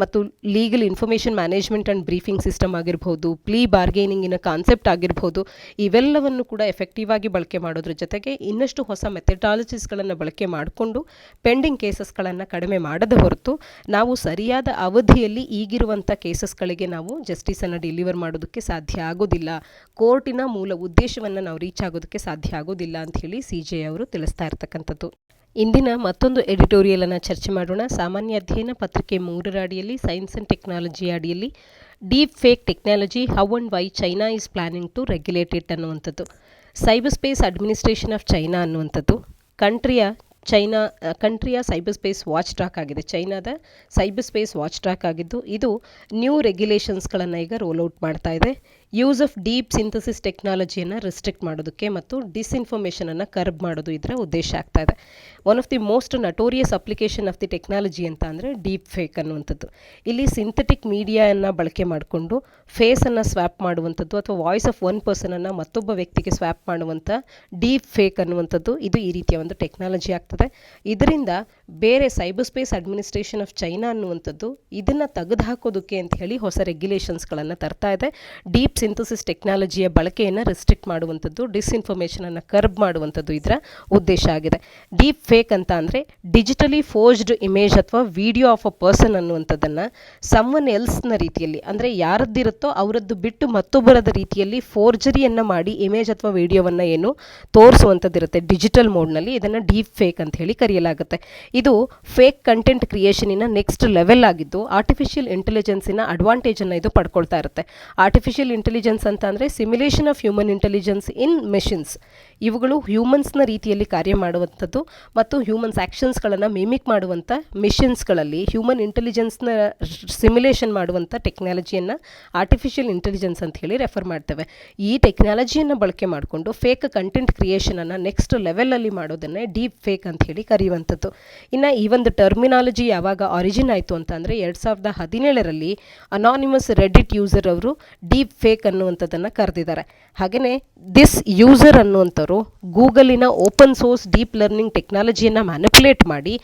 ಮತ್ತು legal information management and briefing system ಆಗಿರ್ಬೋದು, ಪ್ಲೀ ಬಾರ್ಗೇನಿಂಗಿನ ಕಾನ್ಸೆಪ್ಟ್ ಆಗಿರ್ಬೋದು, ಇವೆಲ್ಲವನ್ನು ಕೂಡ ಎಫೆಕ್ಟಿವ್ ಆಗಿ ಬಳಕೆ ಮಾಡೋದ್ರ ಜೊತೆಗೆ ಇನ್ನಷ್ಟು ಹೊಸ ಮೆಥಡಾಲಜೀಸ್ಗಳನ್ನು ಬಳಕೆ ಮಾಡಿಕೊಂಡು ಪೆಂಡಿಂಗ್ ಕೇಸಸ್ಗಳನ್ನು ಕಡಿಮೆ ಮಾಡದ ಹೊರತು ನಾವು ಸರಿಯಾದ ಅವಧಿಯಲ್ಲಿ ಈಗಿರುವಂಥ ಕೇಸಸ್ಗಳಿಗೆ ನಾವು ಜಸ್ಟಿಸನ್ನು ಡೆಲಿವರ್ ಮಾಡೋದಕ್ಕೆ ಸಾಧ್ಯ ಆಗೋದಿಲ್ಲ, ಕೋರ್ಟಿನ ಮೂಲ ಉದ್ದೇಶವನ್ನು ನಾವು ರೀಚ್ ಆಗೋದಕ್ಕೆ ಸಾಧ್ಯ ಆಗೋದಿಲ್ಲ ಅಂತ ಹೇಳಿ CJI ಅವರು ತಿಳಿಸ್ತಾ ಇರ್ತಕ್ಕಂಥದ್ದು. ಇಂದಿನ ಮತ್ತೊಂದು ಎಡಿಟೋರಿಯಲನ್ನು ಚರ್ಚೆ ಮಾಡೋಣ. ಸಾಮಾನ್ಯ ಅಧ್ಯಯನ ಪತ್ರಿಕೆ 3ರ ಅಡಿಯಲ್ಲಿ ಸೈನ್ಸ್ ಆ್ಯಂಡ್ ಟೆಕ್ನಾಲಜಿ ಅಡಿಯಲ್ಲಿ deep fake technology how and why China is planning to regulate it ಅನ್ನುವಂಥದ್ದು. Cyber space administration of China ಅನ್ನುವಂಥದ್ದು ಕಂಟ್ರಿಯ ಸೈಬರ್ ಸ್ಪೇಸ್ ವಾಚ್ ಟ್ರಾಕ್ ಆಗಿದೆ. ಚೈನಾದ ಸೈಬರ್ ಸ್ಪೇಸ್ ವಾಚ್ ಟ್ರಾಕ್ ಆಗಿದ್ದು ಇದು ನ್ಯೂ ರೆಗ್ಯುಲೇಷನ್ಸ್ಗಳನ್ನು ಈಗ ರೋಲ್ಔಟ್ ಮಾಡ್ತಾ ಇದೆ. ಯೂಸ್ ಆಫ್ ಡೀಪ್ ಸಿಂಥಸಿಸ್ ಟೆಕ್ನಾಲಜಿಯನ್ನು ರಿಸ್ಟ್ರಿಕ್ಟ್ ಮಾಡೋದಕ್ಕೆ ಮತ್ತು ಡಿಸ್ಇನ್ಫಾರ್ಮೇಷನನ್ನು ಕರ್ಬ್ ಮಾಡೋದು ಇದರ ಉದ್ದೇಶ ಆಗ್ತಾ ಇದೆ. One of the most notorious application of the technology ಅಂತ ಅಂದರೆ ಡೀಪ್ ಫೇಕ್ ಅನ್ನುವಂಥದ್ದು. ಇಲ್ಲಿ ಸಿಂಥೆಟಿಕ್ ಮೀಡಿಯಾವನ್ನು ಬಳಕೆ ಮಾಡಿಕೊಂಡು ಫೇಸನ್ನು ಸ್ವ್ಯಾಪ್ ಮಾಡುವಂಥದ್ದು ಅಥವಾ ವಾಯ್ಸ್ ಆಫ್ ಒನ್ ಪರ್ಸನನ್ನು ಮತ್ತೊಬ್ಬ ವ್ಯಕ್ತಿಗೆ ಸ್ವ್ಯಾಪ್ ಮಾಡುವಂಥ ಡೀಪ್ ಫೇಕ್ ಅನ್ನುವಂಥದ್ದು ಇದು ಈ ರೀತಿಯ ಒಂದು ಟೆಕ್ನಾಲಜಿ ಆಗ್ತದೆ. ಇದರಿಂದ ಬೇರೆ cyber space administration of China ಅನ್ನುವಂಥದ್ದು ಇದನ್ನು ತೆಗೆದುಹಾಕೋದಕ್ಕೆ ಅಂತ ಹೇಳಿ ಹೊಸ ರೆಗ್ಯುಲೇಷನ್ಸ್ಗಳನ್ನು ತರ್ತಾ ಇದೆ. ಡೀಪ್ ಸಿಂಥಸಿಸ್ ಟೆಕ್ನಾಲಜಿಯ ಬಳಕೆಯನ್ನು ರಿಸ್ಟ್ರಿಕ್ಟ್ ಮಾಡುವಂಥದ್ದು, ಡಿಸ್ಇನ್ಫಾರ್ಮೇಷನನ್ನು ಕರ್ಬ್ ಮಾಡುವಂಥದ್ದು ಇದರ ಉದ್ದೇಶ ಆಗಿದೆ. ಡೀಪ್ ಫೇಕ್ ಅಂತ ಅಂದರೆ ಡಿಜಿಟಲಿ ಫೋರ್ಜ್ಡ್ ಇಮೇಜ್ ಅಥವಾ ವಿಡಿಯೋ ಆಫ್ ಅ ಪರ್ಸನ್ ಅನ್ನುವಂಥದ್ದನ್ನು ಸಮ್ವನ್ ಎಲ್ಸ್ನ ರೀತಿಯಲ್ಲಿ ಅಂದರೆ ಯಾರದ್ದಿರುತ್ತೋ ಅವರದ್ದು ಬಿಟ್ಟು ಮತ್ತೊಬ್ಬರದ ರೀತಿಯಲ್ಲಿ ಫೋರ್ಜರಿಯನ್ನು ಮಾಡಿ ಇಮೇಜ್ ಅಥವಾ ವಿಡಿಯೋವನ್ನು ಏನು ತೋರಿಸುವಂಥದ್ದಿರುತ್ತೆ ಡಿಜಿಟಲ್ ಮೋಡ್ನಲ್ಲಿ. ಇದನ್ನು ಡೀಪ್ ಫೇಕ್ ಅಂತ ಹೇಳಿ ಕರೆಯಲಾಗುತ್ತೆ. ಇದು ಫೇಕ್ ಕಂಟೆಂಟ್ ಕ್ರಿಯೇಷನಿನ ನೆಕ್ಸ್ಟ್ ಲೆವೆಲ್ ಆಗಿದ್ದು ಆರ್ಟಿಫಿಷಿಯಲ್ ಇಂಟೆಲಿಜೆನ್ಸಿನ ಅಡ್ವಾಂಟೇಜನ್ನು ಇದು ಪಡ್ಕೊಳ್ತಾ ಇರುತ್ತೆ. ಆರ್ಟಿಫಿಷಿಯಲ್ ಇಂಟೆಲಿಜೆನ್ಸ್ ಅಂತ ಅಂದರೆ simulation of human intelligence in machines. ಇವುಗಳು ಹ್ಯೂಮನ್ಸ್ನ ರೀತಿಯಲ್ಲಿ ಕಾರ್ಯ ಮಾಡುವಂಥದ್ದು ಮತ್ತು ಹ್ಯೂಮನ್ಸ್ ಆ್ಯಕ್ಷನ್ಸ್ಗಳನ್ನು ಮಿಮಿಕ್ ಮಾಡುವಂಥ ಮಿಷನ್ಸ್ಗಳಲ್ಲಿ ಹ್ಯೂಮನ್ ಇಂಟೆಲಿಜೆನ್ಸ್ನ ಸಿಮ್ಯುಲೇಷನ್ ಮಾಡುವಂಥ ಟೆಕ್ನಾಲಜಿಯನ್ನು ಆರ್ಟಿಫಿಷಿಯಲ್ ಇಂಟೆಲಿಜೆನ್ಸ್ ಅಂತ ಹೇಳಿ ರೆಫರ್ ಮಾಡ್ತೇವೆ. ಈ ಟೆಕ್ನಾಲಜಿಯನ್ನು ಬಳಕೆ ಮಾಡಿಕೊಂಡು ಫೇಕ್ ಕಂಟೆಂಟ್ ಕ್ರಿಯೇಷನನ್ನು ನೆಕ್ಸ್ಟ್ ಲೆವೆಲಲ್ಲಿ ಮಾಡೋದನ್ನೇ ಡೀಪ್ ಫೇಕ್ ಅಂತ ಹೇಳಿ ಕರೆಯುವಂಥದ್ದು. ಇನ್ನು ಈ ಒಂದು ಟರ್ಮಿನಾಲಜಿ ಯಾವಾಗ ಆರಿಜಿನ್ ಆಯಿತು ಅಂತ ಅಂದರೆ 2017ರಲ್ಲಿ ಅನಾನಿಮಸ್ ರೆಡಿಟ್ ಯೂಸರ್ ಅವರು ಡೀಪ್ ಫೇಕ್ ಅನ್ನುವಂಥದ್ದನ್ನು ಕರೆದಿದ್ದಾರೆ. ಹಾಗೆಯೇ ದಿಸ್ ಯೂಸರ್ ಅನ್ನುವಂಥವ್ರು ಗೂಗಲಿನ ಓಪನ್ ಸೋರ್ಸ್ ಡೀಪ್ ಲರ್ನಿಂಗ್ ಟೆಕ್ನಾಲಜಿಯನ್ನು ಮ್ಯಾನಿಪುಲೇಟ್ ಮಾಡಿ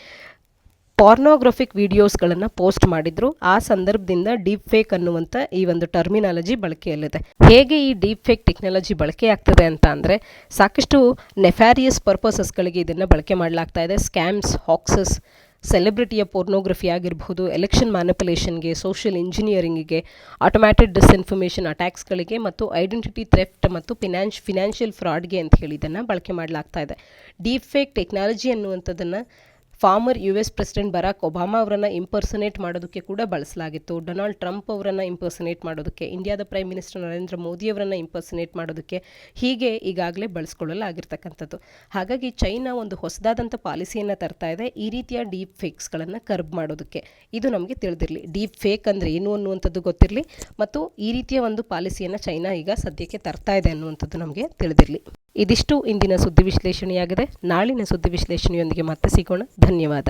ಪಾರ್ನೋಗ್ರಫಿಕ್ ವಿಡಿಯೋಸ್ಗಳನ್ನು ಪೋಸ್ಟ್ ಮಾಡಿದ್ರು. ಆ ಸಂದರ್ಭದಿಂದ ಡೀಪ್ ಫೇಕ್ ಅನ್ನುವಂಥ ಈ ಒಂದು ಟರ್ಮಿನಾಲಜಿ ಬಳಕೆಯಲ್ಲಿದೆ. ಹೇಗೆ ಈ ಡೀಪ್ ಫೇಕ್ ಟೆಕ್ನಾಲಜಿ ಬಳಕೆ ಆಗ್ತದೆ ಅಂತ ಅಂದರೆ ಸಾಕಷ್ಟು ನೆಫಾರಿಯಸ್ ಪರ್ಪಸಸ್ಗಳಿಗೆ ಇದನ್ನು ಬಳಕೆ ಮಾಡಲಾಗ್ತಾ ಇದೆ. ಸ್ಕ್ಯಾಮ್ಸ್, ಹಾಕ್ಸಸ್, ಸೆಲೆಬ್ರಿಟಿಯ ಪೋರ್ನೋಗ್ರಫಿ ಆಗಿರಬಹುದು, ಎಲೆಕ್ಷನ್ ಮ್ಯಾನಿಪುಲೇಷನ್ಗೆ, ಸೋಷಿಯಲ್ ಇಂಜಿನಿಯರಿಂಗಿಗೆ, ಆಟೋಮ್ಯಾಟೆಡ್ ಡಿಸ್ಇನ್ಫಾರ್ಮೇಷನ್ ಅಟ್ಯಾಕ್ಸ್ಗಳಿಗೆ ಮತ್ತು ಐಡೆಂಟಿಟಿ ಥೆಫ್ಟ್ ಮತ್ತು ಫಿನಾನ್ಷಿಯಲ್ ಫ್ರಾಡ್ಗೆ ಅಂತ ಹೇಳಿ ಇದನ್ನು ಬಳಕೆ ಮಾಡಲಾಗ್ತಾ ಇದೆ. ಡೀಪ್ ಫೇಕ್ ಟೆಕ್ನಾಲಜಿ ಅನ್ನುವಂಥದ್ದನ್ನು former US president Barack Obama ಅವರನ್ನು ಇಂಪರ್ಸನೇಟ್ ಮಾಡೋದಕ್ಕೆ ಕೂಡ ಬಳಸಲಾಗಿತ್ತು. ಡೊನಾಲ್ಡ್ ಟ್ರಂಪ್ ಅವರನ್ನು ಇಂಪರ್ಸನೇಟ್ ಮಾಡೋದಕ್ಕೆ, ಇಂಡಿಯಾದ ಪ್ರೈಮ್ ಮಿನಿಸ್ಟರ್ ನರೇಂದ್ರ ಮೋದಿಯವರನ್ನು ಇಂಪರ್ಸನೇಟ್ ಮಾಡೋದಕ್ಕೆ, ಹೀಗೆ ಈಗಾಗಲೇ ಬಳಸ್ಕೊಳ್ಳಲಾಗಿರ್ತಕ್ಕಂಥದ್ದು. ಹಾಗಾಗಿ ಚೈನಾ ಒಂದು ಹೊಸದಾದಂಥ ಪಾಲಿಸಿಯನ್ನು ತರ್ತಾ ಇದೆ ಈ ರೀತಿಯ ಡೀಪ್ ಫೇಕ್ಸ್ಗಳನ್ನು ಕರ್ಬ್ ಮಾಡೋದಕ್ಕೆ. ಇದು ನಮಗೆ ತಿಳಿದಿರಲಿ, ಡೀಪ್ ಫೇಕ್ ಅಂದರೆ ಏನು ಅನ್ನುವಂಥದ್ದು ಗೊತ್ತಿರಲಿ, ಮತ್ತು ಈ ರೀತಿಯ ಒಂದು ಪಾಲಿಸಿಯನ್ನು ಚೈನಾ ಈಗ ಸದ್ಯಕ್ಕೆ ತರ್ತಾ ಇದೆ ಅನ್ನುವಂಥದ್ದು ನಮಗೆ ತಿಳಿದಿರಲಿ. ಇದಿಷ್ಟು ಇಂದಿನ ಸುದ್ದಿ ವಿಶ್ಲೇಷಣೆಯಾಗಿದೆ. ನಾಳಿನ ಸುದ್ದಿ ವಿಶ್ಲೇಷಣೆಯೊಂದಿಗೆ ಮತ್ತೆ ಸಿಗೋಣ. ಧನ್ಯವಾದ.